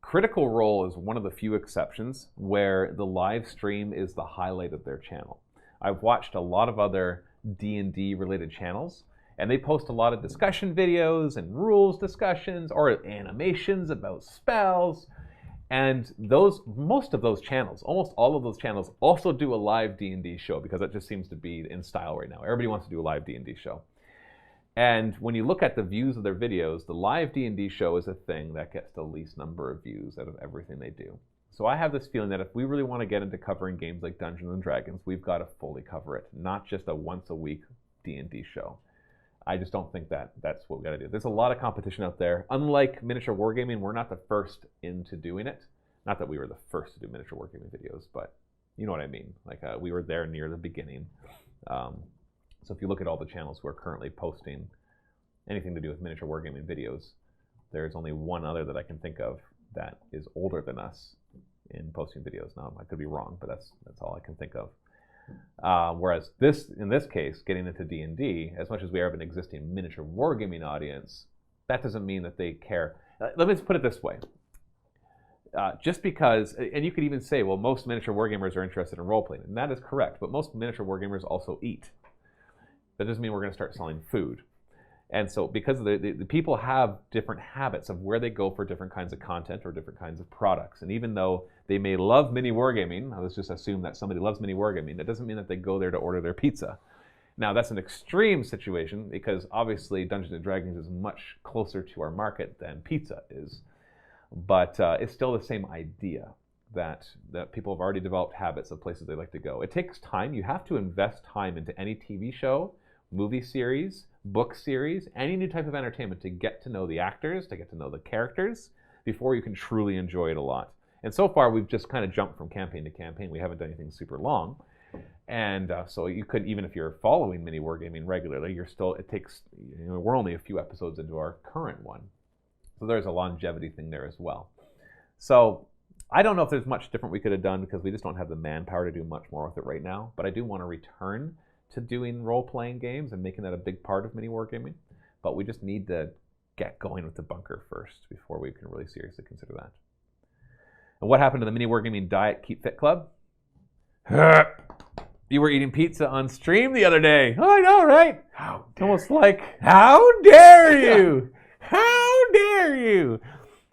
Critical Role is one of the few exceptions where the live stream is the highlight of their channel. I've watched a lot of other D&D related channels, and they post a lot of discussion videos and rules discussions or animations about spells. And most of those channels, almost all of those channels, also do a live D&D show, because that just seems to be in style right now. Everybody wants to do a live D&D show. And when you look at the views of their videos, the live D&D show is a thing that gets the least number of views out of everything they do. So I have this feeling that if we really want to get into covering games like Dungeons and Dragons, we've got to fully cover it, not just a once-a-week D&D show. I just don't think that's what we got to do. There's a lot of competition out there. Unlike miniature wargaming, we're not the first into doing it. Not that we were the first to do miniature wargaming videos, but you know what I mean. Like we were there near the beginning. So if you look at all the channels who are currently posting anything to do with miniature wargaming videos, there's only one other that I can think of that is older than us in posting videos. Now, I could be wrong, but that's all I can think of. Whereas in this case, getting into D&D, as much as we have an existing miniature wargaming audience, that doesn't mean that they care. Let me just put it this way. Just because, and you could even say, well, most miniature wargamers are interested in role-playing, and that is correct, but most miniature wargamers also eat. That doesn't mean we're going to start selling food. And so because the people have different habits of where they go for different kinds of content or different kinds of products. And even though they may love MiniWargaming, let's just assume that somebody loves MiniWargaming, that doesn't mean that they go there to order their pizza. Now, that's an extreme situation, because obviously Dungeons & Dragons is much closer to our market than pizza is. But it's still the same idea that people have already developed habits of places they like to go. It takes time. You have to invest time into any TV show, movie series, book series, any new type of entertainment to get to know the actors, to get to know the characters, before you can truly enjoy it a lot. And so far, we've just kind of jumped from campaign to campaign. We haven't done anything super long. And so you could, even if you're following MiniWargaming regularly, we're only a few episodes into our current one. So there's a longevity thing there as well. So I don't know if there's much different we could have done, because we just don't have the manpower to do much more with it right now. But I do want to return to doing role-playing games and making that a big part of MiniWargaming. But we just need to get going with the bunker first before we can really seriously consider that. And what happened to the MiniWargaming Diet Keep Fit Club? You were eating pizza on stream the other day. Oh, I know, right? How dare Almost like, how dare you? How dare you?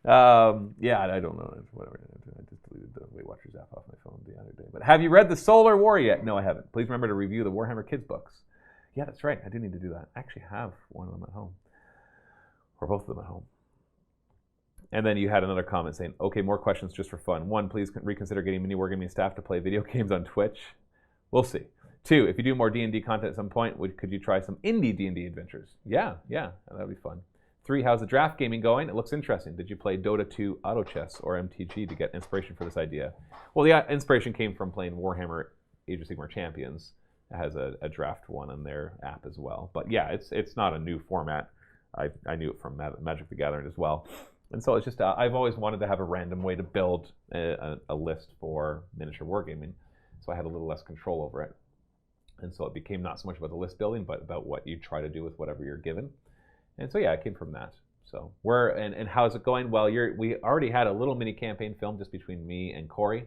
Yeah, I don't know. Whatever. I just deleted the Weight Watchers app off my phone the other day. But have you read The Solar War yet? No, I haven't. Please remember to review the Warhammer Kids books. Yeah, that's right. I do need to do that. I actually have one of them at home. Or both of them at home. And then you had another comment saying, okay, more questions just for fun. 1, please reconsider getting MiniWargaming staff to play video games on Twitch. We'll see. 2, if you do more D&D content at some point, could you try some indie D&D adventures? Yeah, that would be fun. 3, how's the draft gaming going? It looks interesting. Did you play Dota 2 Auto Chess or MTG to get inspiration for this idea? Well, the inspiration came from playing Warhammer Age of Sigmar Champions. It has a draft one on their app as well. But yeah, it's not a new format. I knew it from Magic the Gathering as well. And so it's just, I've always wanted to have a random way to build a list for miniature wargaming, so I had a little less control over it. And so it became not so much about the list building, but about what you try to do with whatever you're given. And so yeah, it came from that. So and how's it going? Well, we already had a little mini campaign film just between me and Corey.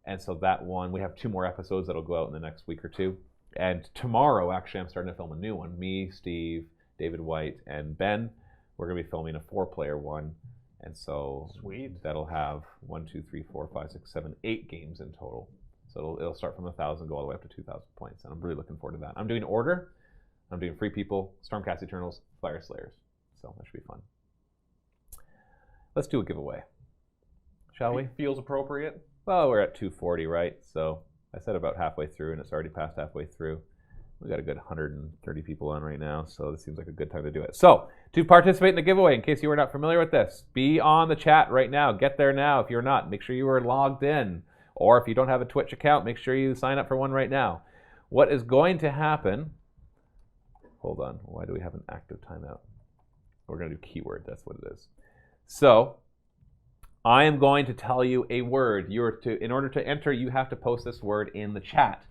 And so that one, we have 2 more episodes that'll go out in the next week or 2. And tomorrow, actually, I'm starting to film a new one. Me, Steve, David White, and Ben. We're going to be filming a 4-player one. And so Sweet. That'll have 1, 2, 3, 4, 5, 6, 7, 8 games in total. So it'll start from 1,000, go all the way up to 2,000 points. And I'm really looking forward to that. I'm doing Order. I'm doing Free People, Stormcast Eternals, Fire Slayers. So that should be fun. Let's do a giveaway. Shall we? Feels appropriate. Well, we're at 240, right? So I said about halfway through, and it's already past halfway through. We got a good 130 people on right now, so this seems like a good time to do it. So to participate in the giveaway, in case you were not familiar with this, be on the chat right now. Get there now. If you're not, make sure you are logged in. Or if you don't have a Twitch account, make sure you sign up for one right now. What is going to happen... Hold on. Why do we have an active timeout? We're going to do keyword. That's what it is. So I am going to tell you a word. In order to enter, you have to post this word in the chat.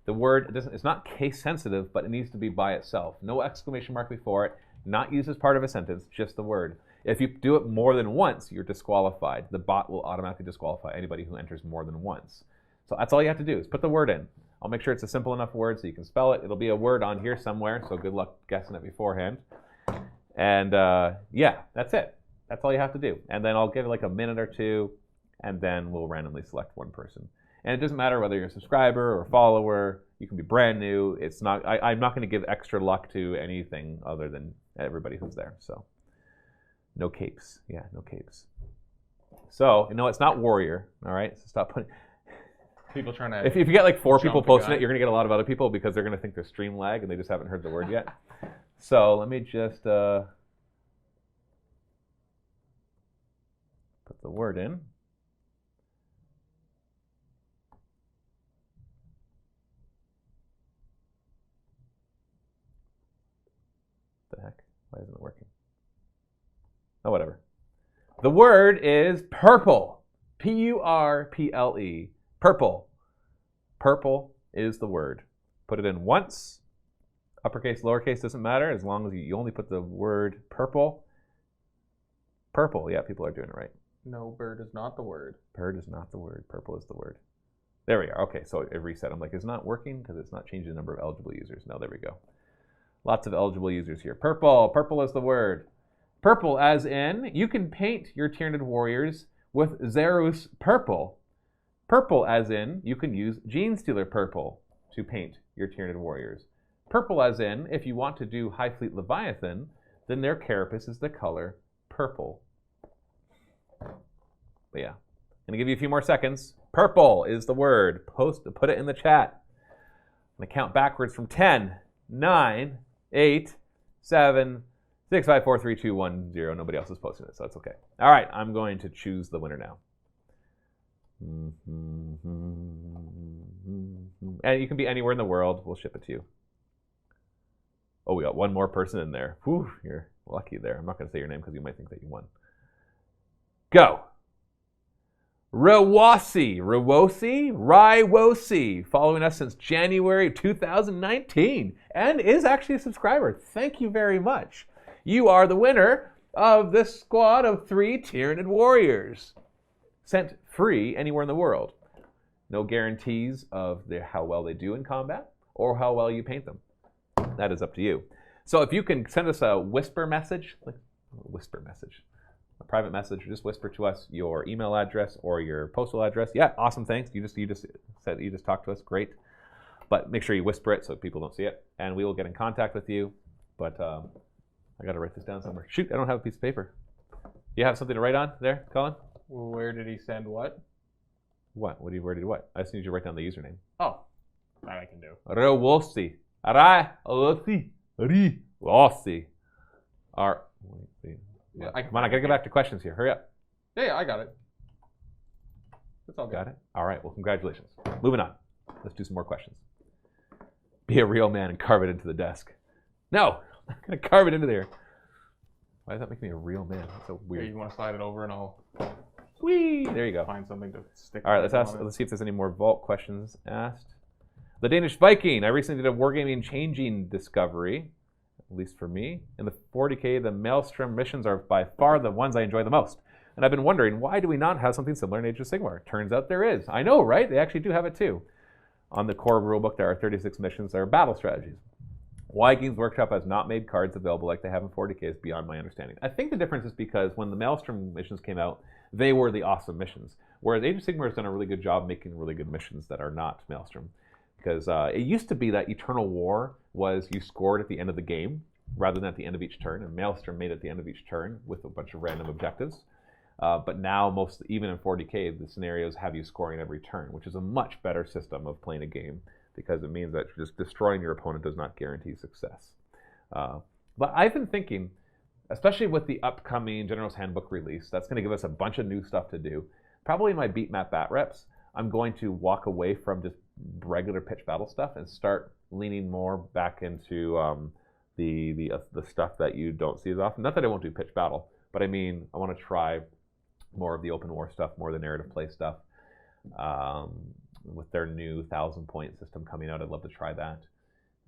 The word it's not case sensitive, but it needs to be by itself. No exclamation mark before it. Not used as part of a sentence. Just the word. If you do it more than once, you're disqualified. The bot will automatically disqualify anybody who enters more than once. So that's all you have to do is put the word in. I'll make sure it's a simple enough word so you can spell it. It'll be a word on here somewhere, so good luck guessing it beforehand. And yeah, that's it. That's all you have to do. And then I'll give it like a minute or 2, and then we'll randomly select one person. And it doesn't matter whether you're a subscriber or a follower. You can be brand new. It's not. I'm not going to give extra luck to anything other than everybody who's there. So no capes. Yeah, no capes. So it's not warrior. All right. So stop putting. People trying to. If you get like 4 people posting it, you're going to get a lot of other people because they're going to think there's stream lag and they just haven't heard the word yet. So let me just put the word in. What the heck? Why isn't it working? Oh, whatever. The word is purple. P-U-R-P-L-E. Purple. Purple is the word. Put it in once. Uppercase, lowercase, doesn't matter as long as you only put the word purple. Purple, yeah, people are doing it right. No, bird is not the word. Bird is not the word. Purple is the word. There we are. Okay, so it reset. I'm like, it's not working because it's not changing the number of eligible users. No, there we go. Lots of eligible users here. Purple. Purple is the word. Purple as in, you can paint your Tyranid warriors with Zerus purple. Purple as in, you can use Genestealer purple to paint your Tyranid warriors. Purple as in, if you want to do High Fleet Leviathan, then their carapace is the color purple. But yeah, I'm going to give you a few more seconds. Purple is the word. Put it in the chat. I'm going to count backwards from 10, 9, 8, 7, 6, 5, 4, 3, 2, 1, 0. Nobody else is posting it, so that's okay. All right, I'm going to choose the winner now. And you can be anywhere in the world. We'll ship it to you. Oh, we got one more person in there. Whew, you're lucky there. I'm not going to say your name because you might think that you won. Go. Rawosi, following us since January 2019 and is actually a subscriber. Thank you very much. You are the winner of this squad of 3 Tyranid warriors. Sent free anywhere in the world. No guarantees of how well they do in combat or how well you paint them. That is up to you. So if you can send us a whisper message, a private message, or just whisper to us your email address or your postal address. Yeah, awesome, thanks. You just said you just talked to us, great. But make sure you whisper it so people don't see it, and we will get in contact with you. But I got to write this down somewhere. Shoot, I don't have a piece of paper. You have something to write on there, Colin? Well, where did he send what? What? Where did what? I just need you to write down the username. Oh, that I can do. Rawosi. Yeah, come on, I gotta get back to questions here. Hurry up. Yeah, I got it. That's all good. Got it? All right, well, congratulations. Moving on. Let's do some more questions. Be a real man and carve it into the desk. No, I'm gonna carve it into there. Why does that make me a real man? That's so Here, weird. you want to slide it over and I'll Whee! There you go. find something to stick. All right, let's see if there's any more vault questions asked. The Danish Viking. I recently did a wargaming changing discovery, at least for me. In the 40K, the Maelstrom missions are by far the ones I enjoy the most. And I've been wondering, why do we not have something similar in Age of Sigmar? Turns out there is. I know, right? They actually do have it too. On the core rulebook, there are 36 missions that are battle strategies. Why Games Workshop has not made cards available like they have in 40K is beyond my understanding. I think the difference is because when the Maelstrom missions came out, they were the awesome missions. Whereas Age of Sigmar has done a really good job making really good missions that are not Maelstrom. Because it used to be that Eternal War was you scored at the end of the game rather than at the end of each turn, and Maelstrom made it at the end of each turn with a bunch of random objectives. But now, even in 40K, the scenarios have you scoring every turn, which is a much better system of playing a game because it means that just destroying your opponent does not guarantee success. But I've been thinking, especially with the upcoming General's Handbook release, that's going to give us a bunch of new stuff to do. Probably my beat map bat reps, I'm going to walk away from just regular pitch battle stuff and start leaning more back into the stuff that you don't see as often. Not that I won't do pitch battle, but I mean I want to try more of the open war stuff, more of the narrative play stuff. With their new 1,000-point system coming out, I'd love to try that.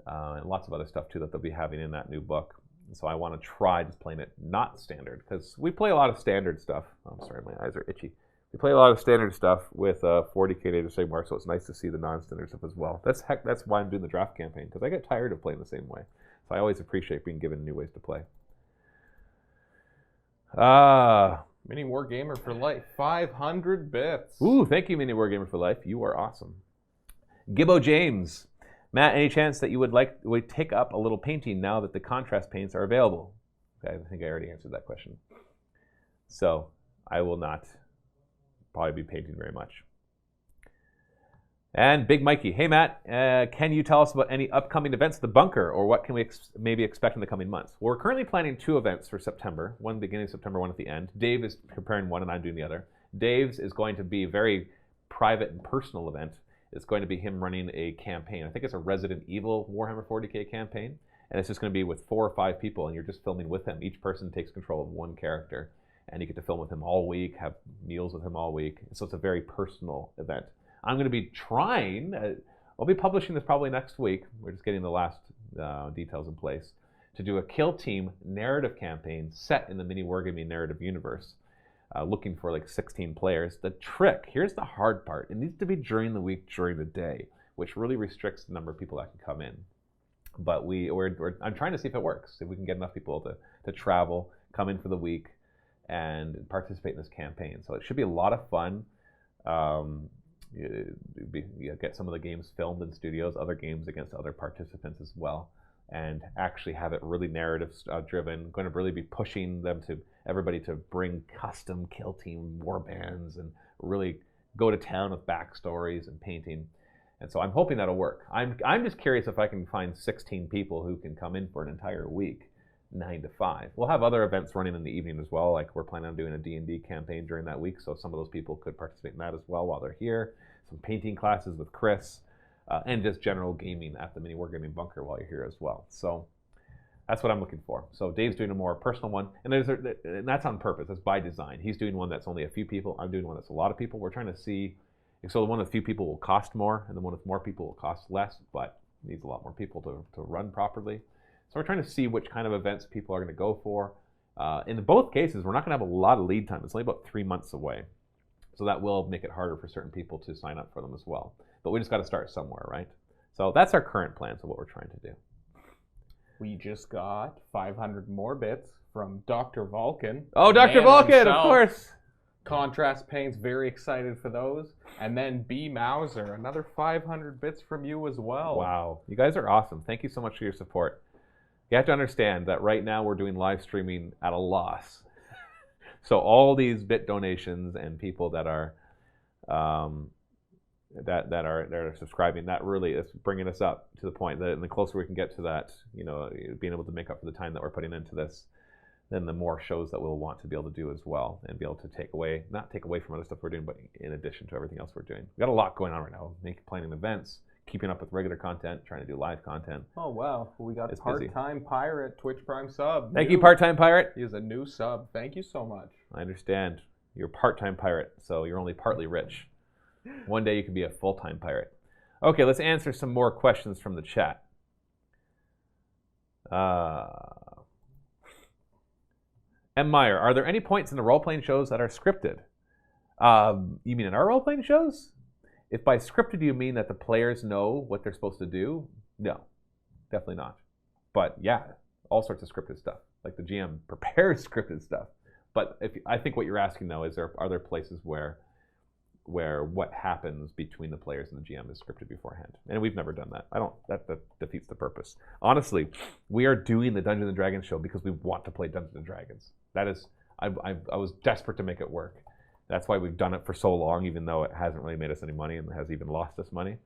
And lots of other stuff too that they'll be having in that new book. So I want to try just playing it not standard, because we play a lot of standard stuff. I'm sorry, my eyes are itchy. We play a lot of standard stuff with 40K Age of Sigmar, so it's nice to see the non-standard stuff as well. That's why I'm doing the draft campaign, because I get tired of playing the same way. So I always appreciate being given new ways to play. MiniWarGamer for life, 500 bits. Ooh, thank you, MiniWarGamer for life. You are awesome. Gibbo James. Matt, any chance that you would take up a little painting now that the contrast paints are available? Okay, I think I already answered that question. So I will not probably be painting very much. And Big Mikey. Hey, Matt, can you tell us about any upcoming events at the bunker, or what can we maybe expect in the coming months? Well, we're currently planning 2 events for September, one beginning of September, one at the end. Dave is preparing one, and I'm doing the other. Dave's is going to be a very private and personal event. It's going to be him running a campaign. I think it's a Resident Evil Warhammer 40K campaign, and it's just going to be with 4 or 5 people, and you're just filming with him. Each person takes control of one character, and you get to film with him all week, have meals with him all week. So it's a very personal event. I'm going to be trying, I'll be publishing this probably next week. We're just getting the last details in place, to do a Kill Team narrative campaign set in the MiniWarGaming narrative universe, looking for like 16 players. The trick, here's the hard part, it needs to be during the week, during the day, which really restricts the number of people that can come in. But I'm trying to see if it works, if we can get enough people to travel, come in for the week, and participate in this campaign. So it should be a lot of fun. Get some of the games filmed in studios, other games against other participants as well, and actually have it really narrative driven. Going to really be pushing everybody to bring custom Kill Team warbands and really go to town with backstories and painting. And so I'm hoping that'll work. I'm just curious if I can find 16 people who can come in for an entire week, 9 to 5. We'll have other events running in the evening as well. Like we're planning on doing a D&D campaign during that week, so some of those people could participate in that as well while they're here. Some painting classes with Chris, and just general gaming at the MiniWarGaming bunker while you're here as well. So that's what I'm looking for. So Dave's doing a more personal one, and that's on purpose. That's by design. He's doing one that's only a few people. I'm doing one that's a lot of people. We're trying to see, so the one with a few people will cost more, and the one with more people will cost less, but needs a lot more people to run properly. So we're trying to see which kind of events people are going to go for. In both cases, we're not going to have a lot of lead time. It's only about 3 months away. So that will make it harder for certain people to sign up for them as well. But we just got to start somewhere, right? So that's our current plans of what we're trying to do. We just got 500 more bits from Dr. Vulcan. Oh, Dr. Vulcan, himself. Of course. Contrast paints, very excited for those. And then B. Mauser, another 500 bits from you as well. Wow, you guys are awesome. Thank you so much for your support. You have to understand that right now we're doing live streaming at a loss. So all these bit donations and people that are that are subscribing, that really is bringing us up to the point that, and the closer we can get to that, being able to make up for the time that we're putting into this, then the more shows that we'll want to be able to do as well, and be able to not take away from other stuff we're doing, but in addition to everything else we're doing. We've got a lot going on right now, planning events, keeping up with regular content, trying to do live content. Oh, wow. Well, we got It's busy. Part-Time Pirate, Twitch Prime sub. Thank you, Part-Time Pirate. He is a new sub. Thank you so much. I understand. You're a part-time pirate, so you're only partly rich. One day you can be a full-time pirate. Okay, let's answer some more questions from the chat. M. Meyer, are there any points in the role-playing shows that are scripted? You mean in our role-playing shows? If by scripted you mean that the players know what they're supposed to do, no, definitely not. But yeah, all sorts of scripted stuff. Like the GM prepares scripted stuff. But I think what you're asking though is are there places where what happens between the players and the GM is scripted beforehand? And we've never done that. That defeats the purpose. Honestly, we are doing the Dungeons and Dragons show because we want to play Dungeons and Dragons. That is, I was desperate to make it work. That's why we've done it for so long, even though it hasn't really made us any money and has even lost us money.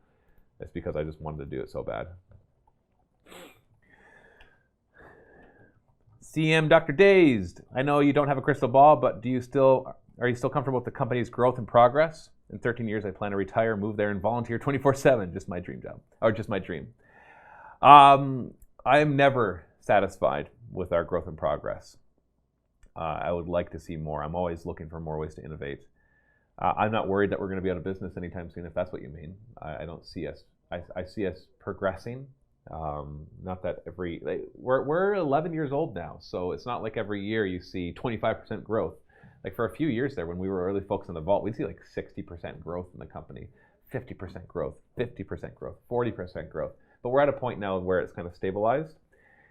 It's because I just wanted to do it so bad. CM Dr. Dazed. I know you don't have a crystal ball, but are you still comfortable with the company's growth and progress? In 13 years, I plan to retire, move there, and volunteer 24/7. Just my dream job, or just my dream. I am never satisfied with our growth and progress. I would like to see more. I'm always looking for more ways to innovate. I'm not worried that we're going to be out of business anytime soon, if that's what you mean. I don't see us. I see us progressing. Not that we're 11 years old now, so it's not like every year you see 25% growth. Like for a few years there, when we were really focused on the vault, we'd see like 60% growth in the company, 50% growth, 50% growth, 40% growth. But we're at a point now where it's kind of stabilized,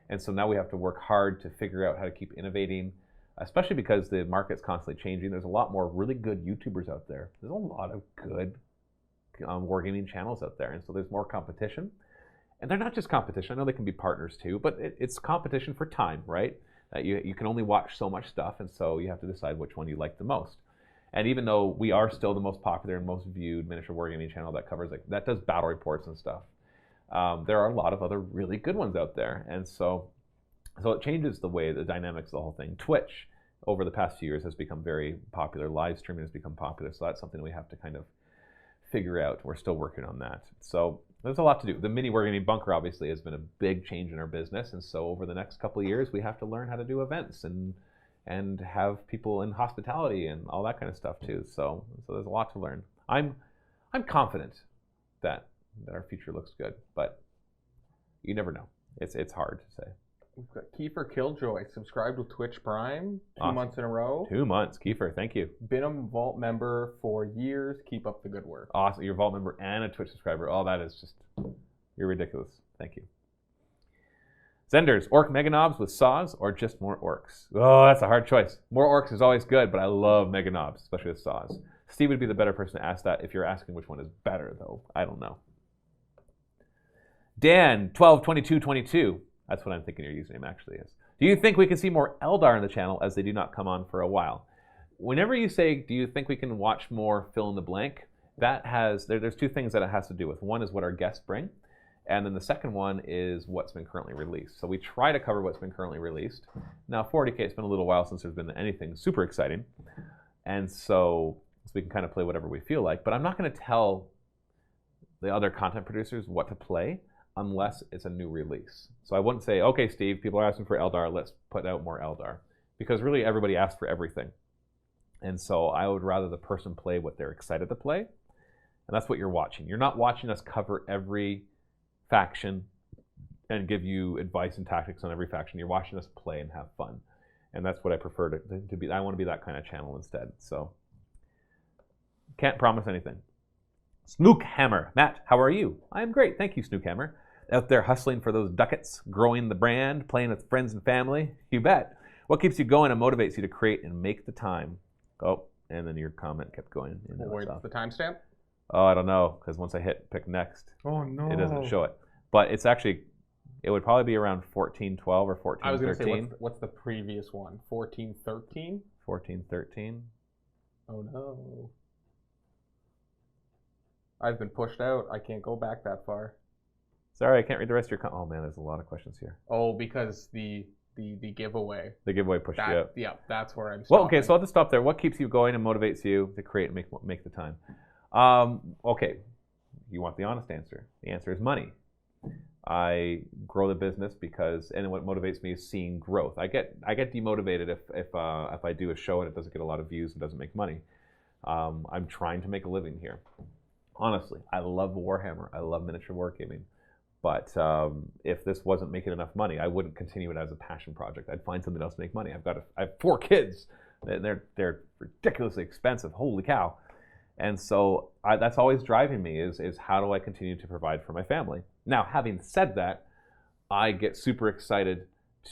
and so now we have to work hard to figure out how to keep innovating, especially because the market's constantly changing. There's a lot more really good YouTubers out there. There's a lot of good wargaming channels out there, and so there's more competition. And they're not just competition. I know they can be partners too, but it's competition for time, right? You can only watch so much stuff, and so you have to decide which one you like the most. And even though we are still the most popular and most viewed miniature wargaming channel that covers that does battle reports and stuff, there are a lot of other really good ones out there, and so it changes the way the dynamics of the whole thing. Twitch over the past few years has become very popular. Live streaming has become popular, so that's something we have to kind of figure out. We're still working on that. So there's a lot to do. The MiniWarGaming bunker obviously has been a big change in our business, and so over the next couple of years we have to learn how to do events and have people in hospitality and all that kind of stuff too. So there's a lot to learn. I'm confident that our future looks good, but you never know. It's hard to say. We've got Kiefer Killjoy, subscribed with Twitch Prime, 2 Awesome. months in a row. 2 months, Kiefer, thank you. Been a Vault member for years. Keep up the good work. Awesome, you're a Vault member and a Twitch subscriber. Oh, that is just, you're ridiculous. Thank you. Zenders, orc meganobs with saws or just more orcs? Oh, that's a hard choice. More orcs is always good, but I love meganobs, especially with saws. Steve would be the better person to ask that if you're asking which one is better, though. I don't know. Dan, 122222. That's what I'm thinking your username actually is. Do you think we can see more Eldar on the channel as they do not come on for a while? Whenever you say, do you think we can watch more fill in the blank, there's 2 things that it has to do with. One is what our guests bring, and then the second one is what's been currently released. So we try to cover what's been currently released. Now 40K, it's been a little while since there's been anything super exciting, and so we can kind of play whatever we feel like, but I'm not going to tell the other content producers what to play unless it's a new release. So I wouldn't say, okay, Steve, people are asking for Eldar, let's put out more Eldar. Because really everybody asks for everything. And so I would rather the person play what they're excited to play. And that's what you're watching. You're not watching us cover every faction and give you advice and tactics on every faction. You're watching us play and have fun. And that's what I prefer to be. I want to be that kind of channel instead. So can't promise anything. Snookhammer. Matt, how are you? I am great. Thank you, Snookhammer. Out there hustling for those ducats, growing the brand, playing with friends and family. You bet. What keeps you going and motivates you to create and make the time? Oh, and then your comment kept going. Where's the timestamp? Oh, I don't know, because once I hit pick next, it doesn't show it. But it's actually, it would probably be around 1412 or 1413. I was going to say, what's the previous one? 1413? 1413. Oh no. I've been pushed out. I can't go back that far. Sorry, I can't read the rest of your oh man, there's a lot of questions here. Oh, because the giveaway. The giveaway pushed you out. Yeah, that's where I'm stopping. Well, okay, so I'll just stop there. What keeps you going and motivates you to create and make the time? Okay, you want the honest answer. The answer is money. I grow the business because, and what motivates me is seeing growth. I get demotivated if I do a show and it doesn't get a lot of views and doesn't make money. I'm trying to make a living here. Honestly, I love Warhammer. I love miniature wargaming. But if this wasn't making enough money, I wouldn't continue it as a passion project. I'd find something else to make money. I have 4 kids. They're ridiculously expensive. Holy cow! And so that's always driving me is how do I continue to provide for my family? Now, having said that, I get super excited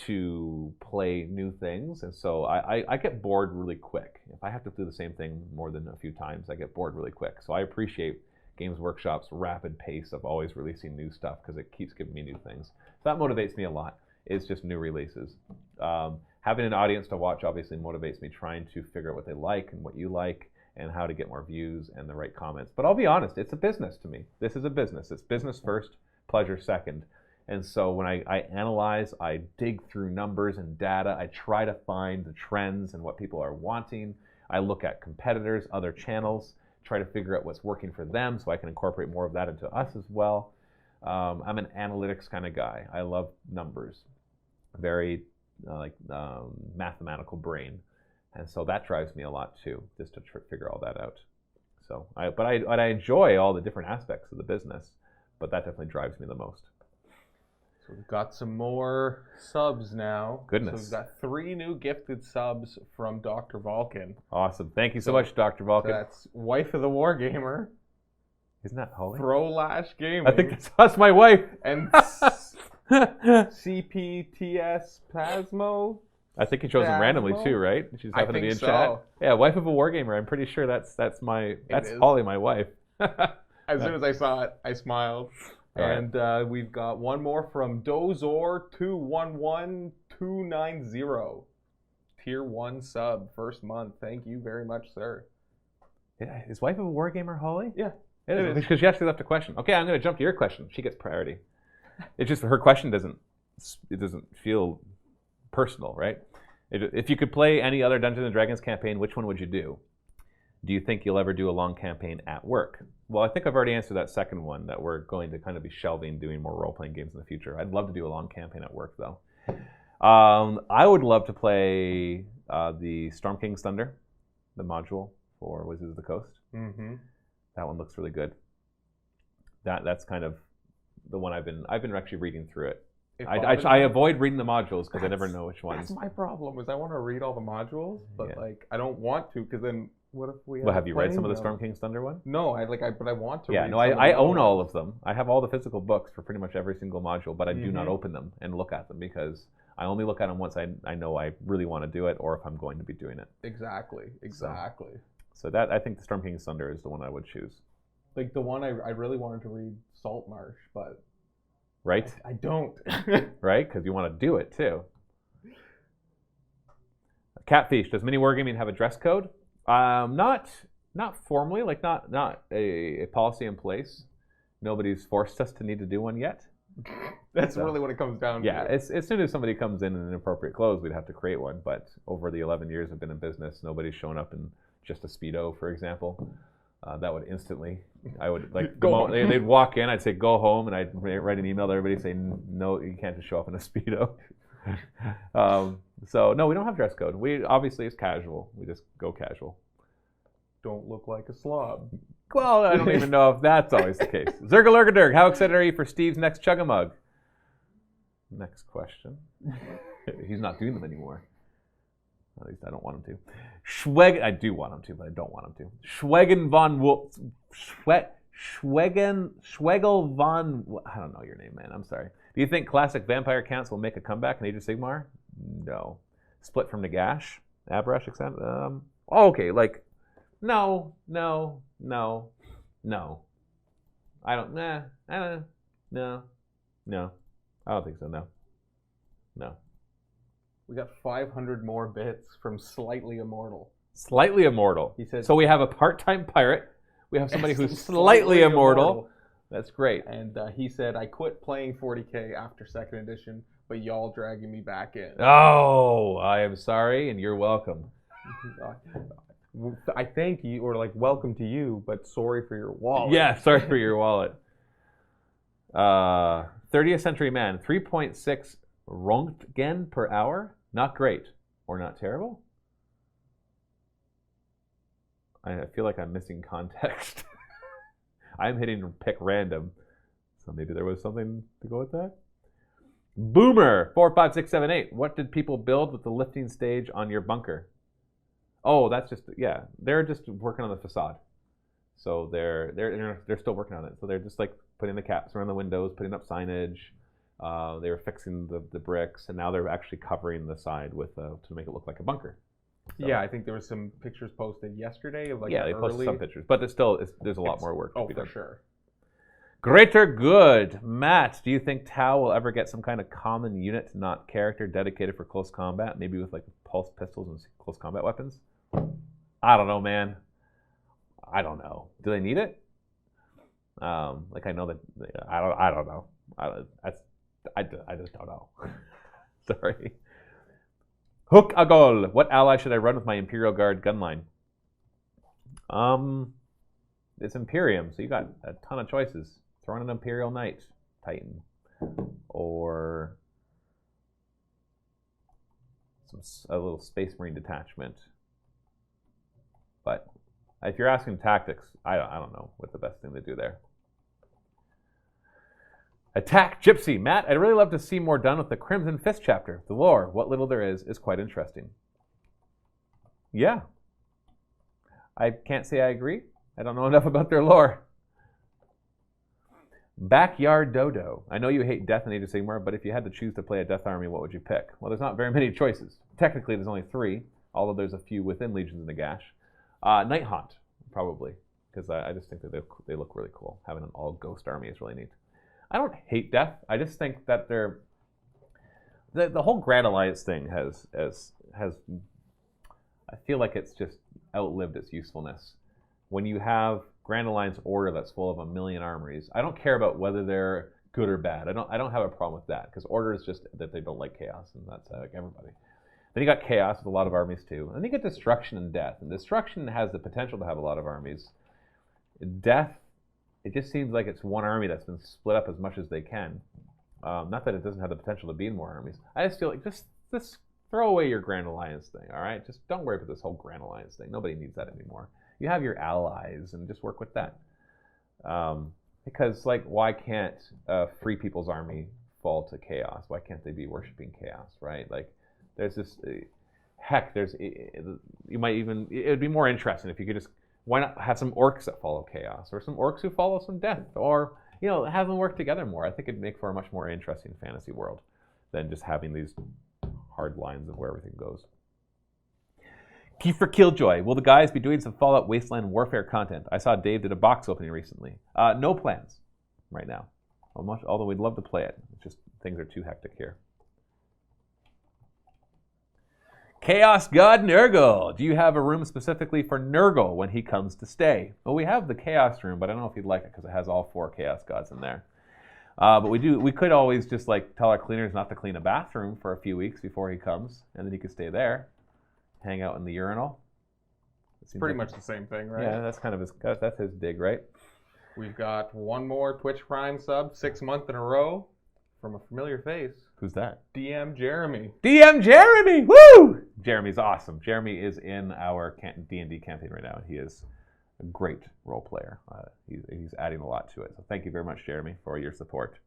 to play new things, and so I get bored really quick. If I have to do the same thing more than a few times, I get bored really quick. So I appreciate Games Workshop's rapid pace of always releasing new stuff because it keeps giving me new things. So that motivates me a lot. It's just new releases. Having an audience to watch obviously motivates me, trying to figure out what they like and what you like and how to get more views and the right comments. But I'll be honest, it's a business to me. This is a business. It's business first, pleasure second. And so when I analyze, I dig through numbers and data, I try to find the trends and what people are wanting. I look at competitors, other channels, try to figure out what's working for them so I can incorporate more of that into us as well. I'm an analytics kind of guy. I love numbers, very mathematical brain. And so that drives me a lot too, just to figure all that out. So, but I enjoy all the different aspects of the business, but that definitely drives me the most. So we've got some more subs now. Goodness. So we've got 3 new gifted subs from Dr. Vulcan. Awesome. Thank you so much, Dr. Vulcan. So that's Wife of the Wargamer. Isn't that Holly? Throwlash Gaming. I think that's my wife. And CPTS Pasmo. I think he chose them randomly too, right? She's happened to be in chat. Yeah, Wife of a Wargamer. I'm pretty sure that's Holly, my wife. As soon as I saw it, I smiled. And we've got one more from Dozor211290. Tier 1 sub, first month. Thank you very much, sir. Yeah, is Wife of a Wargamer Holly? Yeah. It is. Because she actually left a question. Okay, I'm going to jump to your question. She gets priority. It's just her question doesn't feel personal, right? If you could play any other Dungeons & Dragons campaign, which one would you do? Do you think you'll ever do a long campaign at work? Well, I think I've already answered that second one, that we're going to kind of be shelving doing more role-playing games in the future. I'd love to do a long campaign at work, though. I would love to play the Storm King's Thunder, the module for Wizards of the Coast. Mm-hmm. That one looks really good. That's kind of the one I've been actually reading through it. I avoid reading the modules because I never know which ones. That's my problem. Is I want to read all the modules, but I don't want to because then. What if we? Well, have you read some of the Storm King's Thunder one? No, but I want to. Yeah, no, I own all of them. I have all the physical books for pretty much every single module, but I do not open them and look at them because I only look at them once I know I really want to do it or if I'm going to be doing it. Exactly. So that I think the Storm King's Thunder is the one I would choose. Like the one I really wanted to read, Saltmarsh, but right? I don't. Right, because you want to do it too. Catfish, does MiniWarGaming have a dress code? Not formally, like not a policy in place. Nobody's forced us to need to do one yet. That's really what it comes down to. Yeah, as soon as somebody comes in inappropriate clothes, we'd have to create one. But over the 11 years I've been in business, nobody's shown up in just a Speedo, for example. That would instantly, I would like, they'd walk in, I'd say go home, and I'd write an email to everybody saying, no, you can't just show up in a Speedo. So no, we don't have dress code. We obviously it's casual. We just go casual. Don't look like a slob. Well, I don't even know if that's always the case. Zergalurgadurg, how excited are you for Steve's next Chug-a-Mug? Next question. He's not doing them anymore. At least I don't want him to. I do want him to, but I don't want him to. Schwegel von. I don't know your name, man. I'm sorry. Do you think classic vampire counts will make a comeback in Age of Sigmar? No. Split from Nagash, Abrash, etc. Okay, like, no. I don't. No. I don't think so. No. We got 500 more bits from Slightly Immortal. Slightly Immortal. He said. So we have a part-time pirate. We have somebody who's slightly immortal. That's great. And he said, I quit playing 40K after 2nd edition, but y'all dragging me back in. Oh, I am sorry, and you're welcome. I thank you, or like welcome to you, but sorry for your wallet. Yeah, sorry for your wallet. 30th century man, 3.6 Röntgen per hour. Not great or not terrible. I feel like I'm missing context. I'm hitting pick random, so maybe there was something to go with that. Boomer 45678. What did people build with the lifting stage on your bunker? Oh, that's just, yeah. They're just working on the facade. So they're still working on it. So they're just like putting the caps around the windows, putting up signage. They were fixing the bricks, and now they're actually covering the side with to make it look like a bunker. So, yeah, I think there was some pictures posted yesterday of like they posted some pictures, but there's a lot more work to be done. Oh, for sure. Greater good. Matt, do you think Tau will ever get some kind of common unit, not character, dedicated for close combat? Maybe with like pulse pistols and close combat weapons? I don't know, man. I don't know. Do they need it? Like I know that I don't know. I just don't know. Sorry. Hook a goal. What ally should I run with my Imperial Guard gun line? It's Imperium, so you got a ton of choices. Throw in an Imperial Knight, Titan, or a little Space Marine detachment. But if you're asking tactics, I don't know what the best thing to do there. Attack Gypsy. Matt, I'd really love to see more done with the Crimson Fist chapter. The lore, what little there is quite interesting. Yeah. I can't say I agree. I don't know enough about their lore. Backyard Dodo. I know you hate Death in Age of Sigmar, but if you had to choose to play a Death Army, what would you pick? Well, there's not very many choices. Technically, there's only 3, although there's a few within Legions of Nagash. Night Haunt, probably, because I just think that they look really cool. Having an all-ghost army is really neat. I don't hate Death. I just think that the whole Grand Alliance thing has I feel like it's just outlived its usefulness. When you have Grand Alliance Order that's full of 1 million armories, I don't care about whether they're good or bad. I don't have a problem with that, because Order is just that they don't like chaos, and that's like everybody. Then you got Chaos with a lot of armies too. And then you get Destruction and Death. And Destruction has the potential to have a lot of armies. Death, it just seems like it's one army that's been split up as much as they can. Not that it doesn't have the potential to be in more armies. I just feel like just throw away your Grand Alliance thing, all right? Just don't worry about this whole Grand Alliance thing. Nobody needs that anymore. You have your allies, and just work with that. Because, like, why can't Free People's Army fall to Chaos? Why can't they be worshipping Chaos, right? Like, there's this, heck, you might even, it would be more interesting if you could just, why not have some orcs that follow Chaos, or some orcs who follow some Death, or, have them work together more. I think it'd make for a much more interesting fantasy world than just having these hard lines of where everything goes. Kiefer Killjoy, will the guys be doing some Fallout Wasteland Warfare content? I saw Dave did a box opening recently. No plans right now, although we'd love to play it. It's just things are too hectic here. Chaos God Nurgle. Do you have a room specifically for Nurgle when he comes to stay? Well, we have the Chaos room, but I don't know if you'd like it because it has all 4 Chaos Gods in there. But we could always just like tell our cleaners not to clean a bathroom for a few weeks before he comes, and then he could stay there, hang out in the urinal. It's pretty much the same thing, right? Yeah, that's kind of that's his dig, right? We've got one more Twitch Prime sub, 6 months in a row, from a familiar face. Who's that? DM Jeremy. DM Jeremy! Woo! Jeremy's awesome. Jeremy is in our D&D campaign right now. He is a great role player. He's adding a lot to it. So thank you very much, Jeremy, for your support.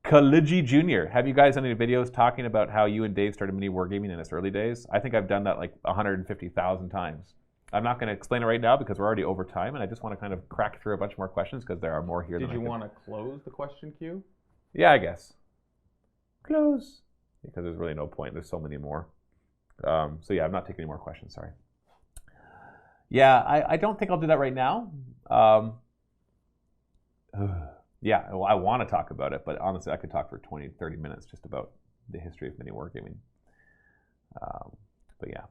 Kaligi Jr. Have you guys done any videos talking about how you and Dave started MiniWarGaming in its early days? I think I've done that like 150,000 times. I'm not going to explain it right now because we're already over time, and I just want to kind of crack through a bunch more questions because there are more here. Did you want to close the question queue? Yeah, I guess. Close. Because there's really no point. There's so many more. So yeah, I'm not taking any more questions. Sorry. Yeah, I don't think I'll do that right now. Yeah, well, I want to talk about it, but honestly, I could talk for 20, 30 minutes just about the history of MiniWarGaming. But yeah.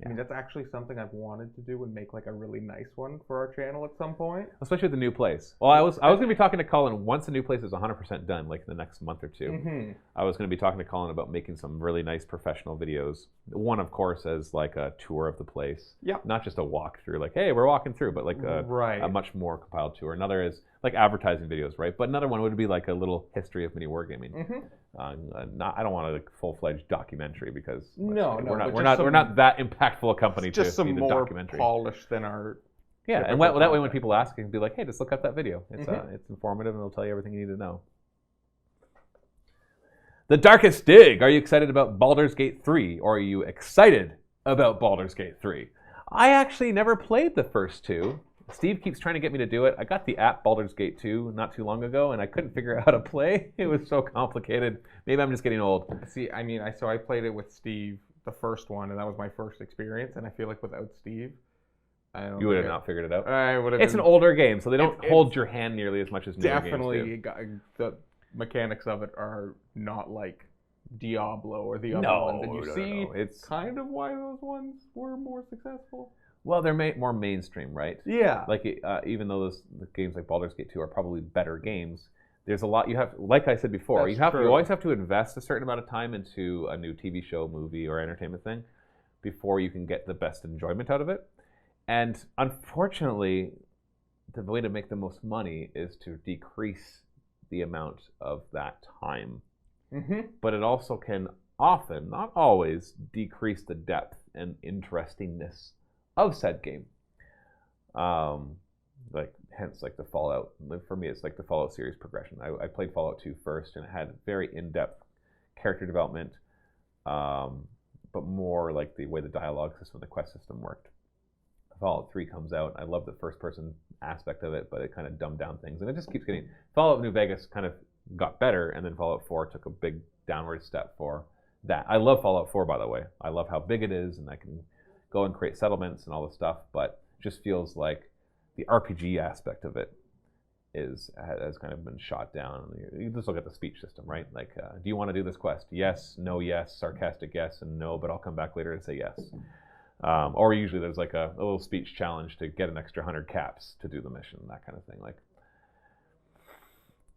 I mean, that's actually something I've wanted to do and make like a really nice one for our channel at some point. Especially with the new place. Well, I was going to be talking to Colin once the new place is 100% done, like in the next month or two. Mm-hmm. I was going to be talking to Colin about making some really nice professional videos. One, of course, as like a tour of the place. Yeah. Not just a walkthrough, like, hey, we're walking through, but like a much more compiled tour. Another is like advertising videos, right? But another one would be like a little history of MiniWarGaming. Mm-hmm. I don't want a full-fledged documentary because we're not that impactful a company to just some need a more documentary. Polished than our and that way when people ask, you can be like, hey, just look up that video. It's it's informative and it'll tell you everything you need to know. The Darkest Dig. Are you excited about Baldur's Gate 3 or are you excited about Baldur's Gate 3? I actually never played the first two. Steve keeps trying to get me to do it. I got the app Baldur's Gate 2 not too long ago, and I couldn't figure out how to play. It was so complicated. Maybe I'm just getting old. See, I mean, I played it with Steve, the first one, and that was my first experience, and I feel like without Steve, you would have not figured it out. I would have. It's an older game, so they don't hold your hand nearly as much as newer definitely games do. The mechanics of it are not like Diablo or the other ones, and you see it's kind of why those ones were more successful. Well, they're more mainstream, right? Yeah. Like even though the games like Baldur's Gate 2 are probably better games, there's a lot you have. Like I said before, you always have to invest a certain amount of time into a new TV show, movie, or entertainment thing before you can get the best enjoyment out of it. And unfortunately, the way to make the most money is to decrease the amount of that time. Mm-hmm. But it also can often, not always, decrease the depth and interestingness of said game. Hence the Fallout. For me, it's like the Fallout series progression. I played Fallout 2 first, and it had very in-depth character development, but more like the way the dialogue system, the quest system worked. Fallout 3 comes out. I love the first-person aspect of it, but it kind of dumbed down things, and it just keeps getting. Fallout New Vegas kind of got better, and then Fallout 4 took a big downward step for that. I love Fallout 4, by the way. I love how big it is, and I can go and create settlements and all this stuff, but it just feels like the RPG aspect of it has kind of been shot down. You just look at the speech system, right? Like, do you want to do this quest? Yes, no, yes, sarcastic yes, and no, but I'll come back later and say yes. Or usually there's like a little speech challenge to get an extra 100 caps to do the mission, that kind of thing.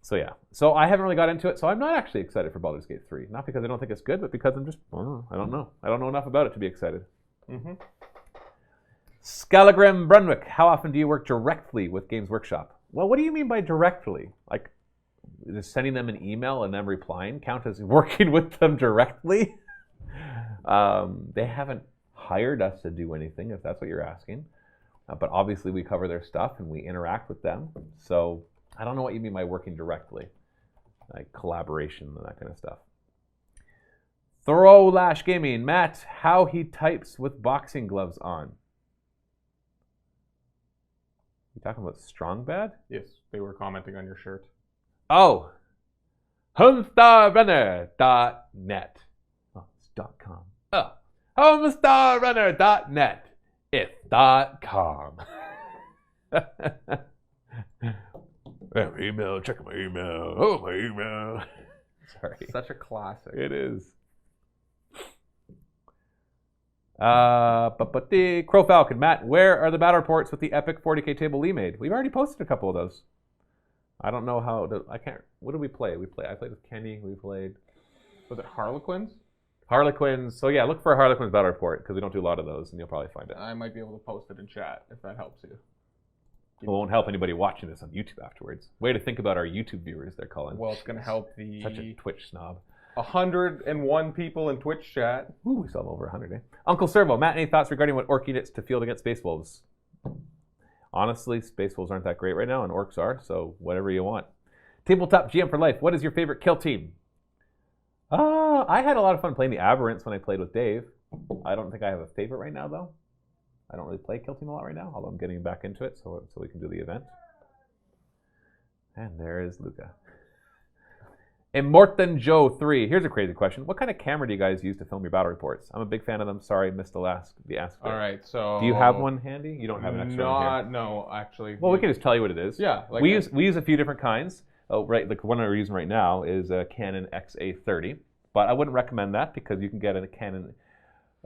So yeah. So I haven't really got into it, so I'm not actually excited for Baldur's Gate 3. Not because I don't think it's good, but because I don't know. I don't know enough about it to be excited. Mm-hmm. Scalagram Brunwick, how often do you work directly with Games Workshop? Well, what do you mean by directly? Like, just sending them an email and them replying count as working with them directly? They haven't hired us to do anything, if that's what you're asking. But obviously we cover their stuff and we interact with them. So I don't know what you mean by working directly. Like collaboration and that kind of stuff. Thorough Lash Gaming, Matt, how he types with boxing gloves on. You talking about Strong Bad? Yes, they were commenting on your shirt. Oh, homestarrunner.net. Oh, it's .com. Oh, homestarrunner.net. It's .com. Email, check my email. Oh, my email. Sorry. Such a classic. It is. Crow Falcon, Matt, where are the battle reports with the epic 40k table Lee made? We've already posted a couple of those. I don't know how. I can't. What did we play? I played with Kenny. We played. Was it Harlequins? Harlequins. So yeah, look for a Harlequins battle report because we don't do a lot of those, and you'll probably find it. I might be able to post it in chat if that helps you. It won't help anybody watching this on YouTube afterwards. Way to think about our YouTube viewers, they're calling. Well, it's going to help the... Such a Twitch snob. 101 people in Twitch chat. Ooh, we still have over 100, eh? Uncle Servo, Matt, any thoughts regarding what orc units to field against Space Wolves? Honestly, Space Wolves aren't that great right now, and orcs are, so whatever you want. Tabletop GM for life, what is your favorite kill team? I had a lot of fun playing the Aberrants when I played with Dave. I don't think I have a favorite right now, though. I don't really play Kill Team a lot right now, although I'm getting back into it so we can do the event. And there is Luca. Immortan Joe 3. Here's a crazy question. What kind of camera do you guys use to film your battle reports? I'm a big fan of them. Sorry, I missed the ask. All right, so... Do you have one handy? You don't have an extra one here? No, actually. Well, we can just tell you what it is. Yeah. Like we use a few different kinds. Oh, right, like the one we're using right now is a Canon XA30. But I wouldn't recommend that because you can get a Canon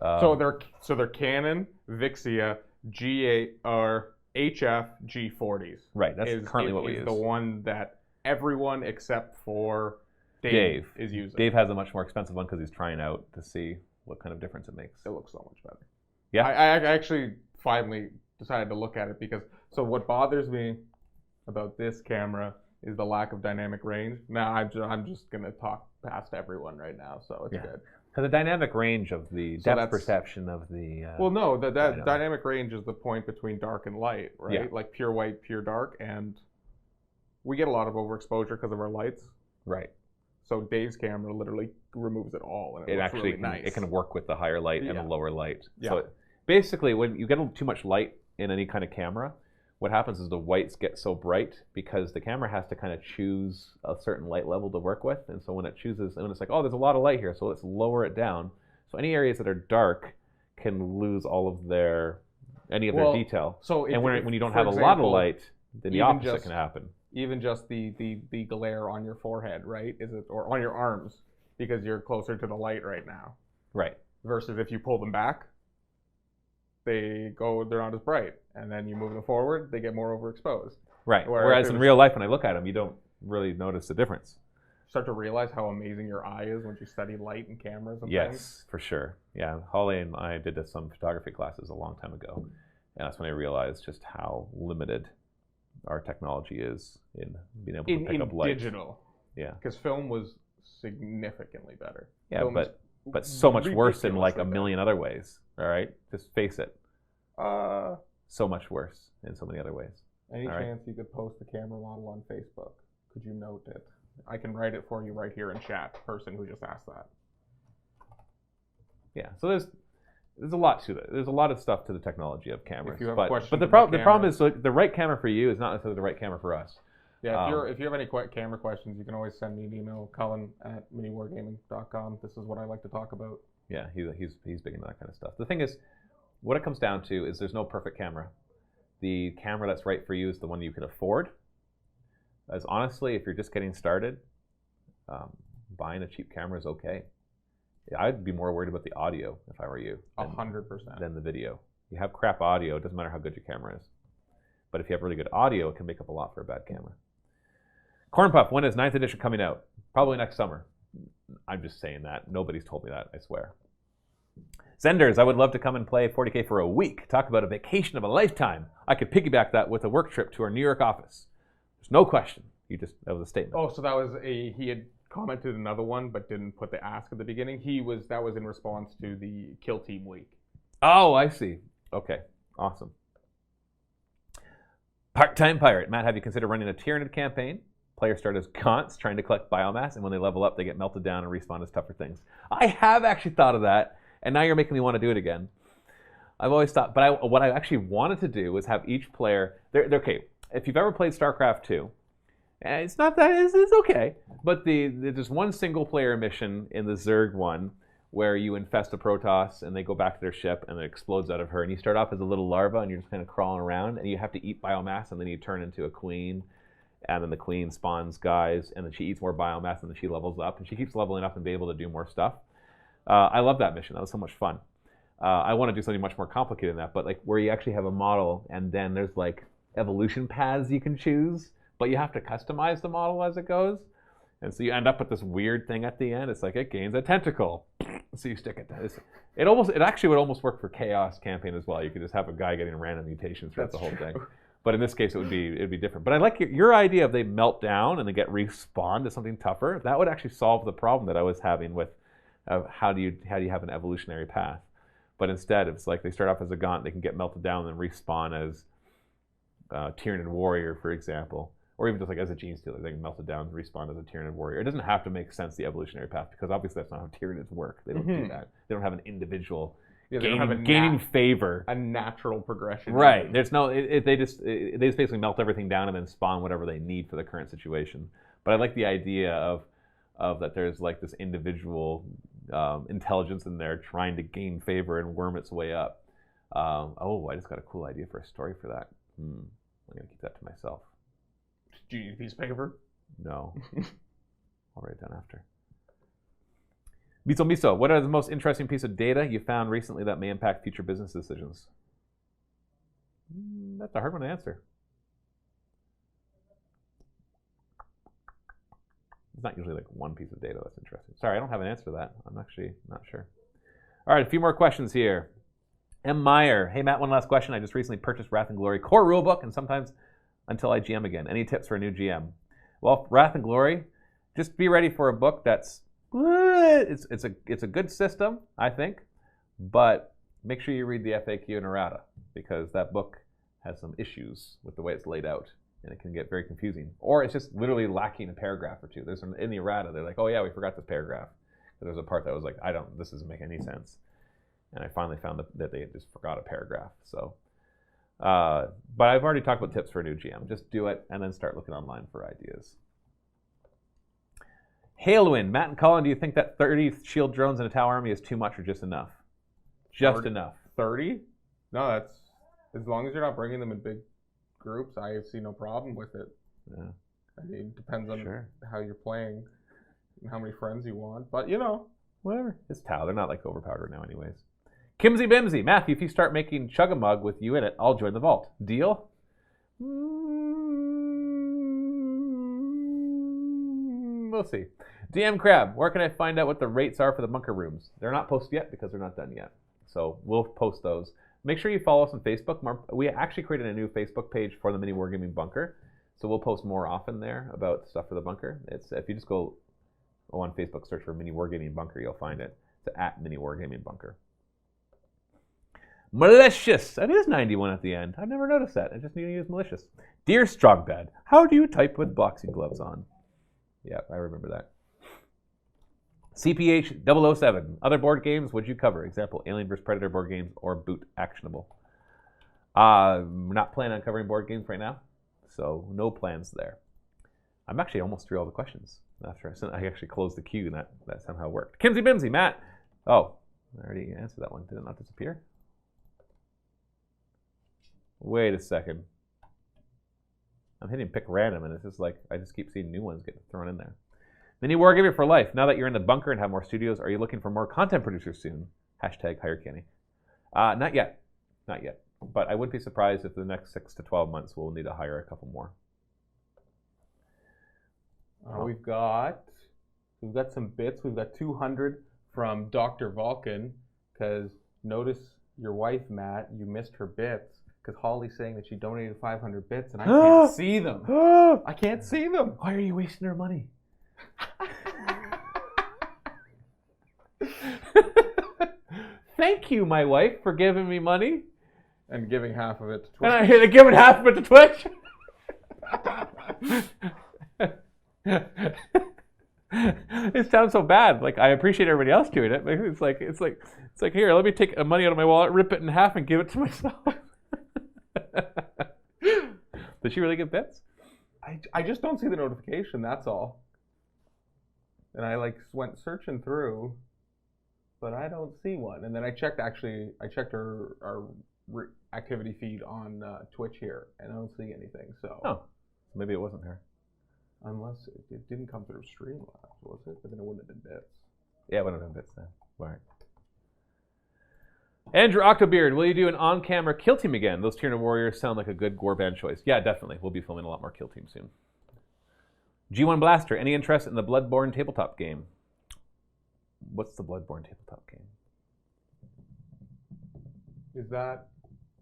So they're Canon, Vixia, G8 or HF G40s. Right, that's currently what we use. The one that everyone except for Dave is using. Dave has a much more expensive one because he's trying out to see what kind of difference it makes. It looks so much better. Yeah. I actually finally decided to look at it because, so what bothers me about this camera is the lack of dynamic range. Now I'm just going to talk past everyone right now, so it's good. Because the dynamic range of the depth perception of the... well, no, that dynamic range is the point between dark and light, right? Yeah. Like pure white, pure dark, and we get a lot of overexposure because of our lights. Right. So Dave's camera literally removes it all, and it looks actually really nice. It can work with the higher light and the lower light. Yeah. So basically, when you get too much light in any kind of camera, what happens is the whites get so bright because the camera has to kind of choose a certain light level to work with. And so when it chooses, and it's like, oh, there's a lot of light here, so let's lower it down. So any areas that are dark can lose all of their detail. So when you don't have a lot of light, then the opposite can happen. Even just the glare on your forehead, right? Or on your arms, because you're closer to the light right now. Right. Versus if you pull them back, they're not as bright. And then you move them forward, they get more overexposed. Right. Whereas in real life, when I look at them, you don't really notice the difference. Start to realize how amazing your eye is when you study light and cameras and things. Yes, for sure. Yeah, Holly and I did some photography classes a long time ago. And that's when I realized just how limited our technology is in being able to pick up light. In digital. Yeah. Because film was significantly better. Yeah, film but so much worse in like a million other ways. All right? Just face it. So much worse in so many other ways. Any chance you could post the camera model on Facebook? Could you note it? I can write it for you right here in chat, person who just asked that. Yeah, so there's a lot to it. There's a lot of stuff to the technology of cameras. If you have a question, but the problem is the right camera for you is not necessarily the right camera for us. Yeah, if you have any camera questions, you can always send me an email, cullen@miniwargaming.com. This is what I like to talk about. Yeah, he's big into that kind of stuff. The thing is, what it comes down to is there's no perfect camera. The camera that's right for you is the one you can afford. As honestly, if you're just getting started, buying a cheap camera is okay. I'd be more worried about the audio if I were you. 100%. Than the video. You have crap audio, it doesn't matter how good your camera is. But if you have really good audio, it can make up a lot for a bad camera. Corn Puff, when is 9th edition coming out? Probably next summer. I'm just saying that. Nobody's told me that, I swear. Senders, I would love to come and play 40K for a week. Talk about a vacation of a lifetime. I could piggyback that with a work trip to our New York office. There's no question. That was a statement. Oh, so that was he had commented another one, but didn't put the ask at the beginning. That was in response to the Kill Team Week. Oh, I see. Okay, awesome. Part-time pirate. Matt, have you considered running a Tyranid campaign? Players start as gaunts trying to collect biomass, and when they level up, they get melted down and respawn as tougher things. I have actually thought of that, and now you're making me want to do it again. I've always thought, but what I actually wanted to do was have each player. Okay, if you've ever played StarCraft 2, it's not that it's okay, but there's one single player mission in the Zerg one where you infest a Protoss and they go back to their ship and it explodes out of her, and you start off as a little larva and you're just kind of crawling around and you have to eat biomass, and then you turn into a queen, and then the queen spawns guys, and then she eats more biomass, and then she levels up, and she keeps leveling up and be able to do more stuff. I love that mission. That was so much fun. I want to do something much more complicated than that, but like where you actually have a model and then there's like evolution paths you can choose, but you have to customize the model as it goes. And so you end up with this weird thing at the end. It's like it gains a tentacle. So you stick it to this. It actually would almost work for Chaos campaign as well. You could just have a guy getting random mutations throughout the whole thing. But in this case, it'd be different. But I like your idea of they melt down and they get respawned to something tougher. That would actually solve the problem that I was having with how do you have an evolutionary path. But instead, it's like they start off as a Gaunt, they can get melted down and then respawn as Tyranid Warrior, for example. Or even just like as a Gene Stealer, they can melt it down and respawn as a Tyranid Warrior. It doesn't have to make sense, the evolutionary path, because obviously that's not how Tyranids work. They don't do that. They don't have an individual gaining favor. A natural progression. Right. There's no. They just basically melt everything down and then spawn whatever they need for the current situation. But I like the idea of that there's like this individual intelligence in there trying to gain favor and worm its way up. I just got a cool idea for a story for that. I'm gonna keep that to myself. Do you need a piece of paper? No. I'll write it down after. Miso, what are the most interesting piece of data you found recently that may impact future business decisions? That's a hard one to answer. It's not usually like one piece of data that's interesting. Sorry, I don't have an answer to that. I'm actually not sure. All right, a few more questions here. M. Meyer. Hey, Matt, one last question. I just recently purchased Wrath and Glory core rulebook, and sometimes until I GM again. Any tips for a new GM? Well, Wrath and Glory, just be ready for a book that's it's a good system, I think, but make sure you read the FAQ and errata, because that book has some issues with the way it's laid out, and it can get very confusing. Or it's just literally lacking a paragraph or two. There's some, in the errata, they're like, oh yeah, we forgot this paragraph. But there's a part that was like, this doesn't make any sense. And I finally found that they just forgot a paragraph. So, but I've already talked about tips for a new GM. Just do it and then start looking online for ideas. Hailwind, Matt and Colin, do you think that 30 shield drones in a Tau army is too much or just enough? Just 30? enough. 30? No, that's, as long as you're not bringing them in big groups, I see no problem with it. Yeah. I mean, it depends on how you're playing and how many friends you want. But, Whatever. It's Tau. They're not like overpowered right now anyways. Kimsy Bimsy, Matthew, if you start making Chug-a-Mug with you in it, I'll join the vault. Deal? We'll see. DM Crab, where can I find out what the rates are for the bunker rooms? They're not posted yet because they're not done yet. So we'll post those. Make sure you follow us on Facebook. We actually created a new Facebook page for the MiniWarGaming bunker. So we'll post more often there about stuff for the bunker. It's if you just go on Facebook, search for MiniWarGaming bunker, you'll find it. It's at MiniWarGaming bunker. Malicious. That is 91 at the end. I've never noticed that. I just need to use malicious. Dear Strongbad, how do you type with boxing gloves on? Yeah, I remember that. CPH 007. Other board games would you cover? Example, Alien vs. Predator board games or Boot Actionable. Not planning on covering board games right now, so no plans there. I'm actually almost through all the questions after I actually closed the queue, and that somehow worked. Kimsy Bimsy, Matt. Oh, I already answered that one. Did it not disappear? Wait a second. I'm hitting pick random, and it's just like, I just keep seeing new ones get thrown in there. MiniWarGaming for life. Now that you're in the bunker and have more studios, are you looking for more content producers soon? Hashtag hire Kenny. Not yet. Not yet. But I wouldn't be surprised if the next 6 to 12 months we'll need to hire a couple more. We've got some bits. We've got 200 from Dr. Vulcan, because notice your wife, Matt, you missed her bits. Because Holly's saying that she donated 500 bits, and I can't see them. I can't see them. Why are you wasting her money? Thank you, my wife, for giving me money. And giving half of it to Twitch. And I giving half of it to Twitch. It sounds so bad. Like, I appreciate everybody else doing it, but it's like here, let me take money out of my wallet, rip it in half, and give it to myself. Did she really get bits? I just don't see the notification, that's all. And I went searching through, but I don't see one. And then I checked our activity feed on Twitch here, and I don't see anything. So maybe it wasn't her. Unless it didn't come through Streamlabs, was it? But then it wouldn't have been bits. Yeah, it wouldn't have been bits then. All right. Andrew Octobeard, will you do an on-camera kill team again? Those Tyranid warriors sound like a good Gore band choice. Yeah, definitely. We'll be filming a lot more kill teams soon. G1 Blaster, any interest in the Bloodborne tabletop game? What's the Bloodborne tabletop game? Is that...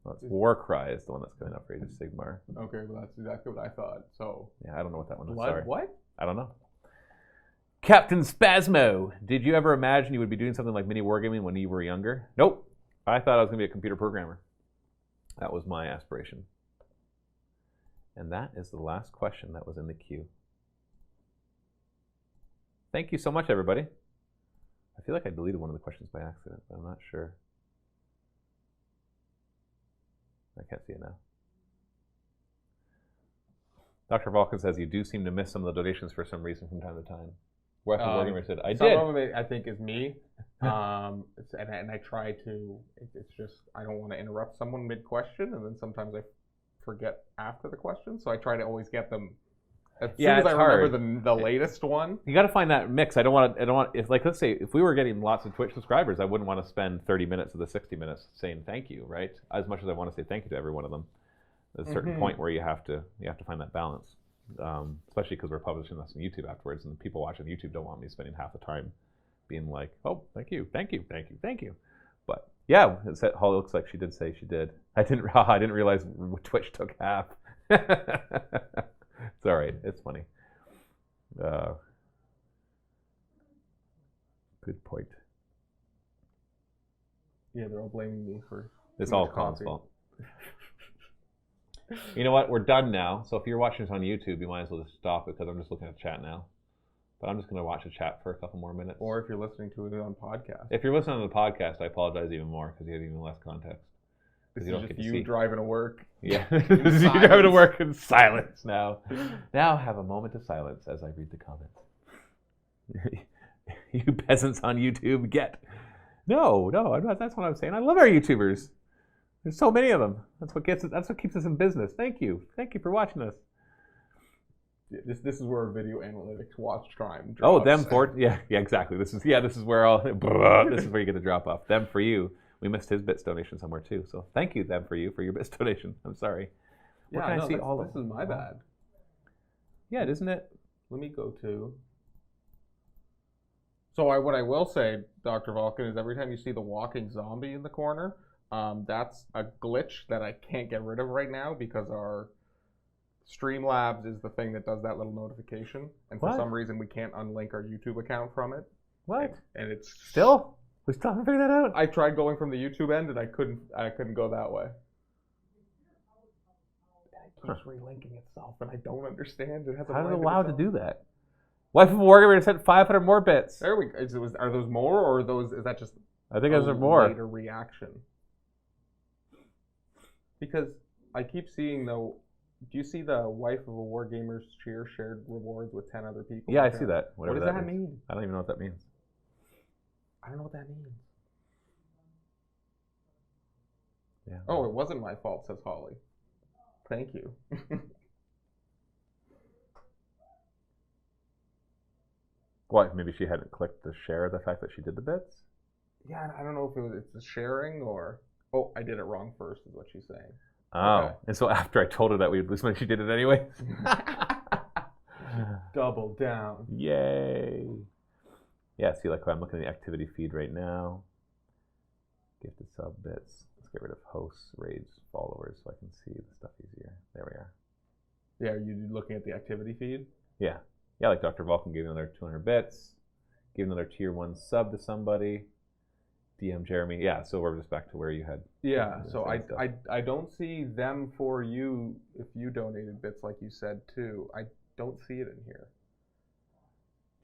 Well, it's Warcry is the one that's coming up for Age of Sigmar. Okay, well that's exactly what I thought. So yeah, I don't know what that one is. Blood, sorry. What? I don't know. Captain Spasmo, did you ever imagine you would be doing something like MiniWarGaming when you were younger? Nope. I thought I was going to be a computer programmer. That was my aspiration. And that is the last question that was in the queue. Thank you so much, everybody. I feel like I deleted one of the questions by accident, but I'm not sure. I can't see it now. Dr. Vulcan says you do seem to miss some of the donations for some reason from time to time. Warhammer said, I did. Some of it, I think, is me. And I try to, it's just, I don't want to interrupt someone mid-question, and then sometimes I forget after the question, so I try to always get them As Yeah, soon as it's I remember hard. the latest one. You got to find that mix. I don't want. If like, let's say, if we were getting lots of Twitch subscribers, I wouldn't want to spend 30 minutes of the 60 minutes saying thank you, right? As much as I want to say thank you to every one of them, there's a certain point where you have to find that balance. Especially because we're publishing this on YouTube afterwards, and people watching YouTube don't want me spending half the time being like, "Oh, thank you, thank you, thank you, thank you." But yeah, Holly looks like she did say she did. I didn't realize Twitch took half. It's all right. It's funny. Good point. Yeah, they're all blaming me for. It's all Colin's fault. You know what? We're done now. So if you're watching this on YouTube, you might as well just stop it because I'm just looking at chat now. But I'm just going to watch the chat for a couple more minutes. Or if you're listening to it on podcast. If you're listening to the podcast, I apologize even more because you have even less context. This you is don't just get to you see. driving to work. Yeah, this is you driving to work in silence now. Now have a moment of silence as I read the comments. You peasants on YouTube get. No, I'm not. That's what I'm saying. I love our YouTubers. There's so many of them. That's what keeps us in business. Thank you for watching us. This is where video analytics watch time drops. Oh, them for yeah, exactly. This is where all this is where you get to drop off. Them for you. We missed his bits donation somewhere too. So thank you, them for you, for your bits donation. I'm sorry. Where can I see all of this is my bad. Yeah, isn't it? Let me go to. So what I will say, Dr. Vulcan, is every time you see the walking zombie in the corner, that's a glitch that I can't get rid of right now because our Streamlabs is the thing that does that little notification, and for some reason we can't unlink our YouTube account from it. What? And it's still. We still haven't figured that out. I tried going from the YouTube end, and I couldn't go that way. It keeps relinking itself, and I don't understand. It hasn't. How is it allowed to do that? Wife of Wargaming sent 500 more bits. There we go. Are those more, or are those? Is that just? I think those are more. Later reaction. Because I keep seeing though. Do you see the wife of a Wargamer's cheer shared rewards with 10 other people? Yeah, I see that. What does that mean? I don't even know what that means. I don't know what that means. Yeah. Oh, it wasn't my fault, says Holly. Thank you. What? Maybe she hadn't clicked to share the fact that she did the bits? Yeah, I don't know if it's the sharing or... Oh, I did it wrong first is what she's saying. Oh, okay. And so after I told her that we would lose money, she did it anyway? Double down. Yay. Yeah, see, like I'm looking at the activity feed right now. Gifted sub bits. Let's get rid of hosts, raids, followers so I can see the stuff easier. There we are. Yeah, are you looking at the activity feed? Yeah. Yeah, like Dr. Vulcan gave another 200 bits. Gave another tier 1 sub to somebody. DM Jeremy. Yeah, so we're just back to where you had. Yeah, so I don't see them for you if you donated bits like you said too. I don't see it in here.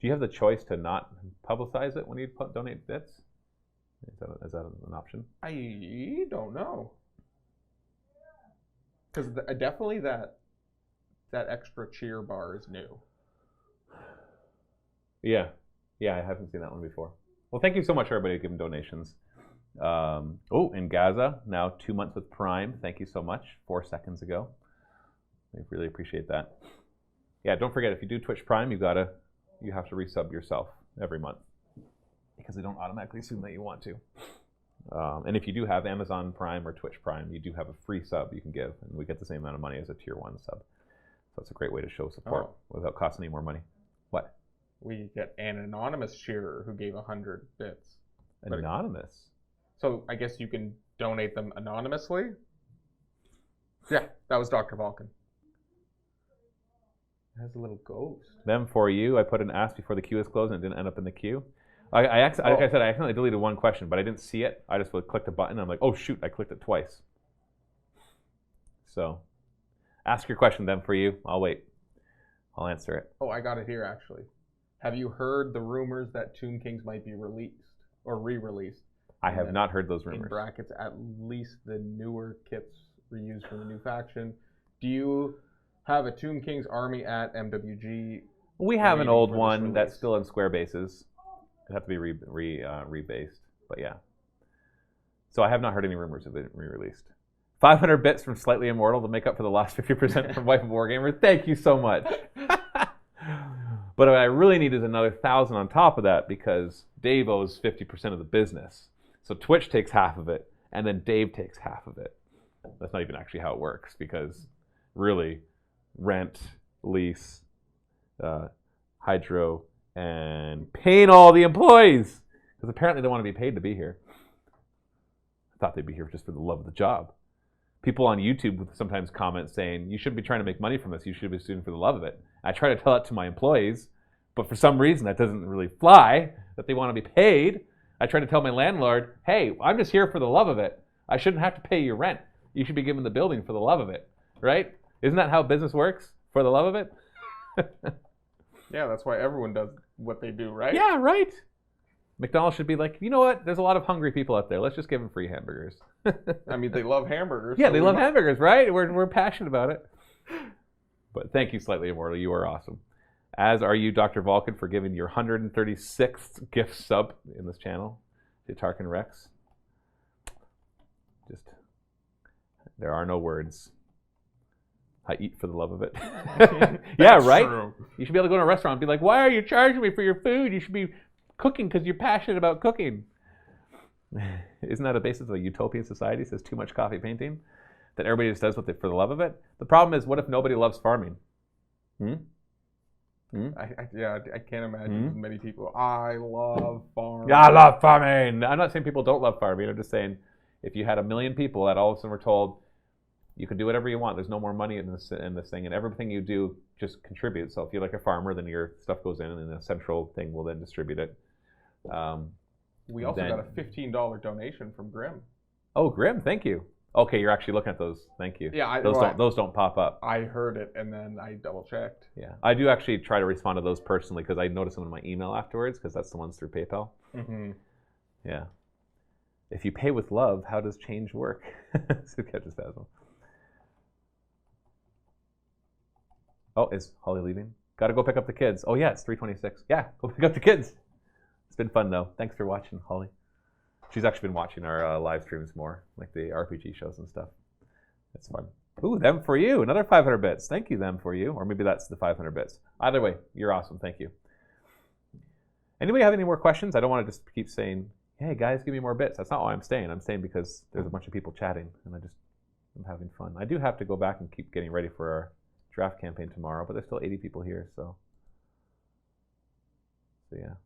Do you have the choice to not publicize it when you donate bits? Is that an option? I don't know. Because definitely that extra cheer bar is new. Yeah, I haven't seen that one before. Well, thank you so much, everybody, giving donations. In Gaza, now 2 months with Prime. Thank you so much. 4 seconds ago. I really appreciate that. Yeah, don't forget, if you do Twitch Prime, you have to resub yourself every month because they don't automatically assume that you want to. And if you do have Amazon Prime or Twitch Prime, you do have a free sub you can give, and we get the same amount of money as a tier 1 sub. So it's a great way to show support without costing any more money. What? We get an anonymous cheerer who gave 100 bits. Anonymous? So I guess you can donate them anonymously? Yeah, that was Dr. Vulcan. It has a little ghost. Them for you. I put an ask before the queue is closed and it didn't end up in the queue. Like I said, I accidentally deleted one question, but I didn't see it. I just clicked a button and I'm like, oh shoot, I clicked it twice. So, ask your question then for you. I'll wait. I'll answer it. Oh, I got it here actually. Have you heard the rumors that Tomb Kings might be released or re-released? I have not heard those rumors. In brackets, at least the newer kits reused from the new faction. Do you have a Tomb Kings army at MWG? We have an old one that's still in square bases. It'd have to be rebased, but yeah. So I have not heard any rumors of it re-released. 500 bits from Slightly Immortal to make up for the last 50% from Wife of Wargamer. Thank you so much. But what I really need is another 1,000 on top of that because Dave owes 50% of the business. So Twitch takes half of it, and then Dave takes half of it. That's not even actually how it works because really rent, lease, hydro, and paying all the employees because apparently they want to be paid to be here. I thought they'd be here just for the love of the job. People on YouTube would sometimes comment saying, you shouldn't be trying to make money from this. You should be doing it for the love of it. I try to tell it to my employees, but for some reason that doesn't really fly, that they want to be paid. I try to tell my landlord, hey, I'm just here for the love of it. I shouldn't have to pay your rent. You should be given the building for the love of it, right? Isn't that how business works? For the love of it? Yeah, that's why everyone does what they do, right? Yeah, right. McDonald's should be like, you know what? There's a lot of hungry people out there. Let's just give them free hamburgers. I mean, they love hamburgers. Yeah, they love hamburgers, right? We're passionate about it. But thank you, Slightly Immortal. You are awesome. As are you, Dr. Vulcan, for giving your 136th gift sub in this channel to Tarkin Rex. Just, there are no words. I eat for the love of it. Yeah, right? True. You should be able to go to a restaurant and be like, why are you charging me for your food? You should be cooking because you're passionate about cooking. Isn't that a basis of a utopian society? It says too much coffee painting? That everybody just does what they for the love of it? The problem is, what if nobody loves farming? I can't imagine many people. I love farming. Yeah, I love farming. I'm not saying people don't love farming. I'm just saying if you had 1 million people that all of a sudden were told, you can do whatever you want. There's no more money in this thing, and everything you do just contributes. So if you're like a farmer, then your stuff goes in, and a central thing will then distribute it. We also got a $15 donation from Grim. Oh, Grim, thank you. Okay, you're actually looking at those. Thank you. Yeah, those don't pop up. I heard it, and then I double checked. Yeah, I do actually try to respond to those personally because I notice them in my email afterwards because that's the ones through PayPal. Mm-hmm. Yeah. If you pay with love, how does change work? Oh, is Holly leaving? Got to go pick up the kids. Oh, yeah, it's 3:26. Yeah, go pick up the kids. It's been fun, though. Thanks for watching, Holly. She's actually been watching our live streams more, like the RPG shows and stuff. It's fun. Ooh, them for you. Another 500 bits. Thank you, them for you. Or maybe that's the 500 bits. Either way, you're awesome. Thank you. Anybody have any more questions? I don't want to just keep saying, hey, guys, give me more bits. That's not why I'm staying. I'm staying because there's a bunch of people chatting, and I'm having fun. I do have to go back and keep getting ready for our draft campaign tomorrow, but there's still 80 people here, so yeah.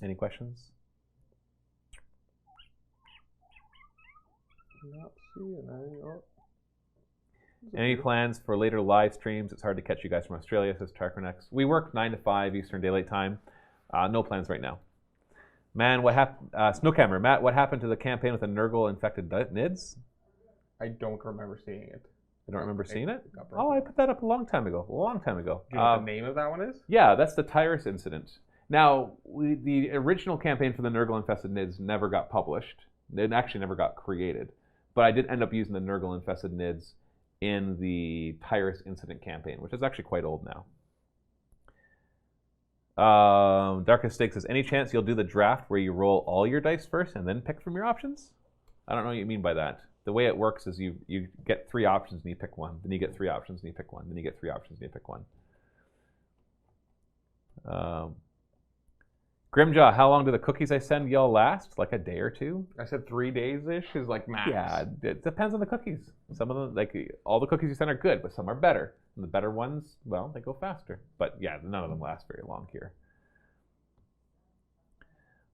Any questions? Not seeing any. Any plans for later live streams? It's hard to catch you guys from Australia, says Tarkonex. We work 9 to 5 Eastern Daylight Time. No plans right now. Man, what happened? Snowcamera, Matt, what happened to the campaign with the Nurgle infected Nids? I don't remember seeing it. You don't remember seeing it? Oh, I put that up a long time ago. Do you know what the name of that one is? Yeah, that's the Tyrus incident. Now, the original campaign for the Nurgle-infested Nids never got published. It actually never got created. But I did end up using the Nurgle-infested Nids in the Tyrus incident campaign, which is actually quite old now. Darkest Steak says, any chance you'll do the draft where you roll all your dice first and then pick from your options? I don't know what you mean by that. The way it works is you get 3 options and you pick one. Then you get 3 options and you pick one. Then you get 3 options and you pick one. Grimjaw, how long do the cookies I send y'all last? Like a day or 2? I said 3 days-ish is like max. Yeah, it depends on the cookies. Some of them, like all the cookies you send are good, but some are better. And the better ones, well, they go faster. But yeah, none of them last very long here.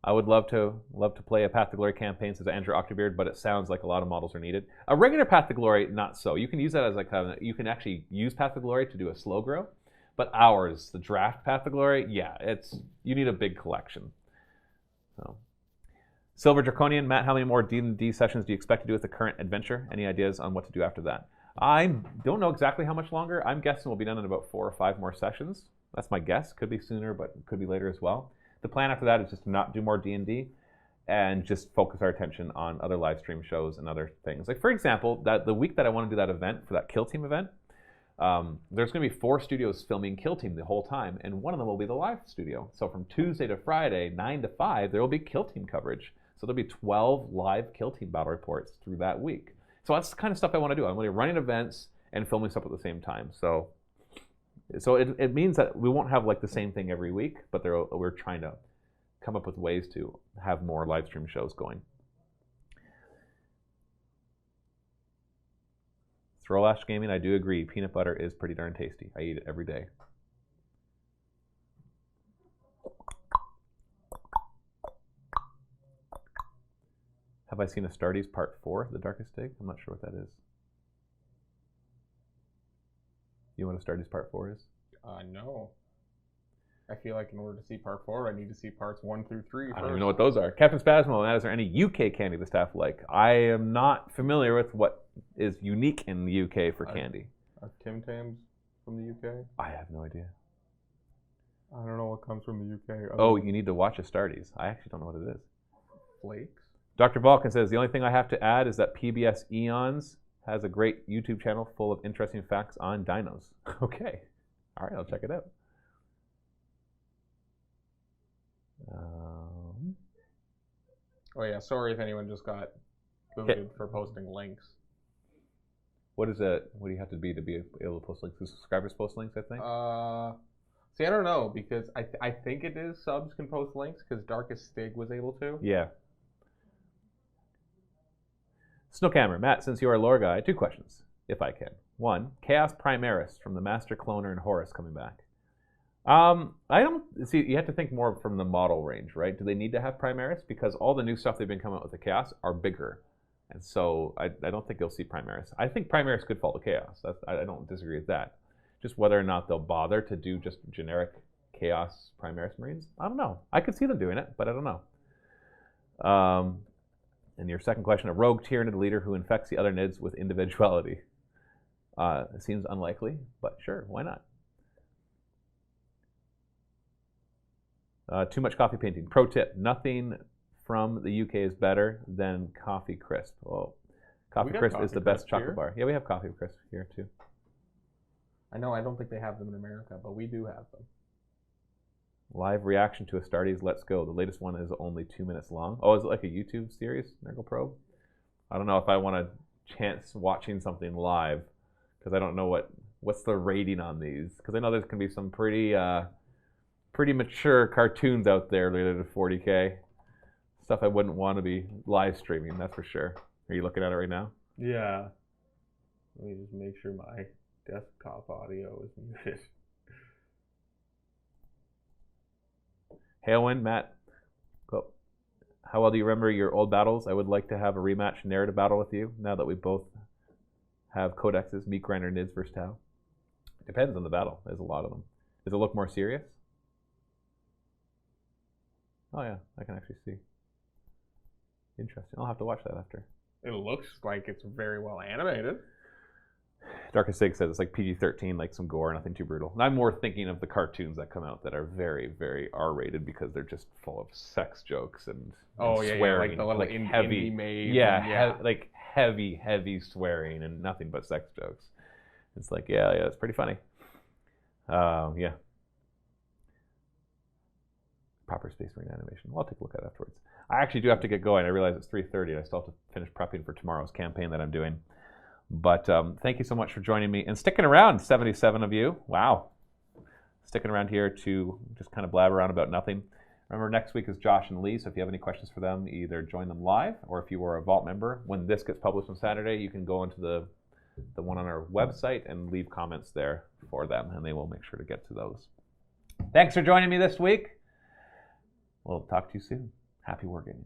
I would love to play a Path to Glory campaign, says Andrew Octobeard, but it sounds like a lot of models are needed. A regular Path to Glory, not so. You can use that as like you can actually use Path to Glory to do a slow grow. But ours, the draft Path to Glory, yeah, you need a big collection. So, Silver Draconian, Matt, how many more D&D sessions do you expect to do with the current adventure? Any ideas on what to do after that? I don't know exactly how much longer. I'm guessing we'll be done in about 4 or 5 more sessions. That's my guess. Could be sooner, but could be later as well. The plan after that is just to not do more D&D and just focus our attention on other live stream shows and other things. Like, for example, the week that I want to do that event, for that Kill Team event, there's going to be 4 studios filming Kill Team the whole time, and one of them will be the live studio. So from Tuesday to Friday, 9 to 5, there will be Kill Team coverage. So there'll be 12 live Kill Team battle reports through that week. So that's the kind of stuff I want to do. I'm going to be running events and filming stuff at the same time. So So it means that we won't have like the same thing every week, but we're trying to come up with ways to have more live stream shows going. Throwlash Gaming, I do agree. Peanut butter is pretty darn tasty. I eat it every day. Have I seen Astartes Part 4, The Darkest Dig? I'm not sure what that is. You know what Astartes Part 4 is? No. I feel like in order to see Part 4, I need to see Parts 1 through 3 I don't even know what those are. Captain Spasmo, is there any UK candy the staff like? I am not familiar with what is unique in the UK for candy. Are Tim Tams from the UK? I have no idea. I don't know what comes from the UK. Oh, you need to watch Astartes. I actually don't know what it is. Flakes? Dr. Vulcan says, the only thing I have to add is that PBS Eons has a great YouTube channel full of interesting facts on dinos. Okay. All right, I'll check it out. Oh yeah, sorry if anyone just got booted for posting links. What is it? What do you have to be able to post links? Do subscribers post links, I think? See, I don't know, because I think it is subs can post links, because Darkest Stig was able to. Yeah. Snowcammer, Matt, since you are a lore guy, 2 questions, if I can. 1, Chaos Primaris from the Master Cloner and Horus coming back. I don't see. You have to think more from the model range, right? Do they need to have Primaris? Because all the new stuff they've been coming out with the Chaos are bigger, and so I don't think you'll see Primaris. I think Primaris could fall to Chaos. I don't disagree with that. Just whether or not they'll bother to do just generic Chaos Primaris Marines, I don't know. I could see them doing it, but I don't know. And your second question, a rogue Tyranid leader who infects the other Nids with individuality. It seems unlikely, but sure, why not? Too much coffee painting. Pro tip, nothing from the UK is better than Coffee Crisp. Oh, Coffee Crisp is the best chocolate bar. Yeah, we have Coffee Crisp here too. I know, I don't think they have them in America, but we do have them. Live reaction to Astartes Let's Go. The latest one is only 2 minutes long. Oh, is it like a YouTube series, Nergal Probe? I don't know if I want to chance watching something live, because I don't know what's the rating on these. Because I know there's going to be some pretty mature cartoons out there rated at 40K. Stuff I wouldn't want to be live streaming, that's for sure. Are you looking at it right now? Yeah. Let me just make sure my desktop audio is muted. Hailwind, Matt. How well do you remember your old battles? I would like to have a rematch narrative battle with you now that we both have codexes, Meat Grinder, Nids versus Tau. Depends on the battle. There's a lot of them. Does it look more serious? Oh yeah, I can actually see. Interesting. I'll have to watch that after. It looks like it's very well animated. Darkest Sig says it's like PG-13, like some gore, nothing too brutal. And I'm more thinking of the cartoons that come out that are very, very R-rated because they're just full of sex jokes and swearing. Like the little heavy, indie made. Like heavy swearing and nothing but sex jokes. It's like, yeah, it's pretty funny. Yeah. Proper Space Marine animation. Well, I'll take a look at it afterwards. I actually do have to get going. I realize it's 3:30 and I still have to finish prepping for tomorrow's campaign that I'm doing. But thank you so much for joining me and sticking around, 77 of you. Wow. Sticking around here to just kind of blabber on about nothing. Remember, next week is Josh and Lee, so if you have any questions for them, either join them live, or if you are a Vault member, when this gets published on Saturday, you can go into the one on our website and leave comments there for them, and they will make sure to get to those. Thanks for joining me this week. We'll talk to you soon. Happy wargaming.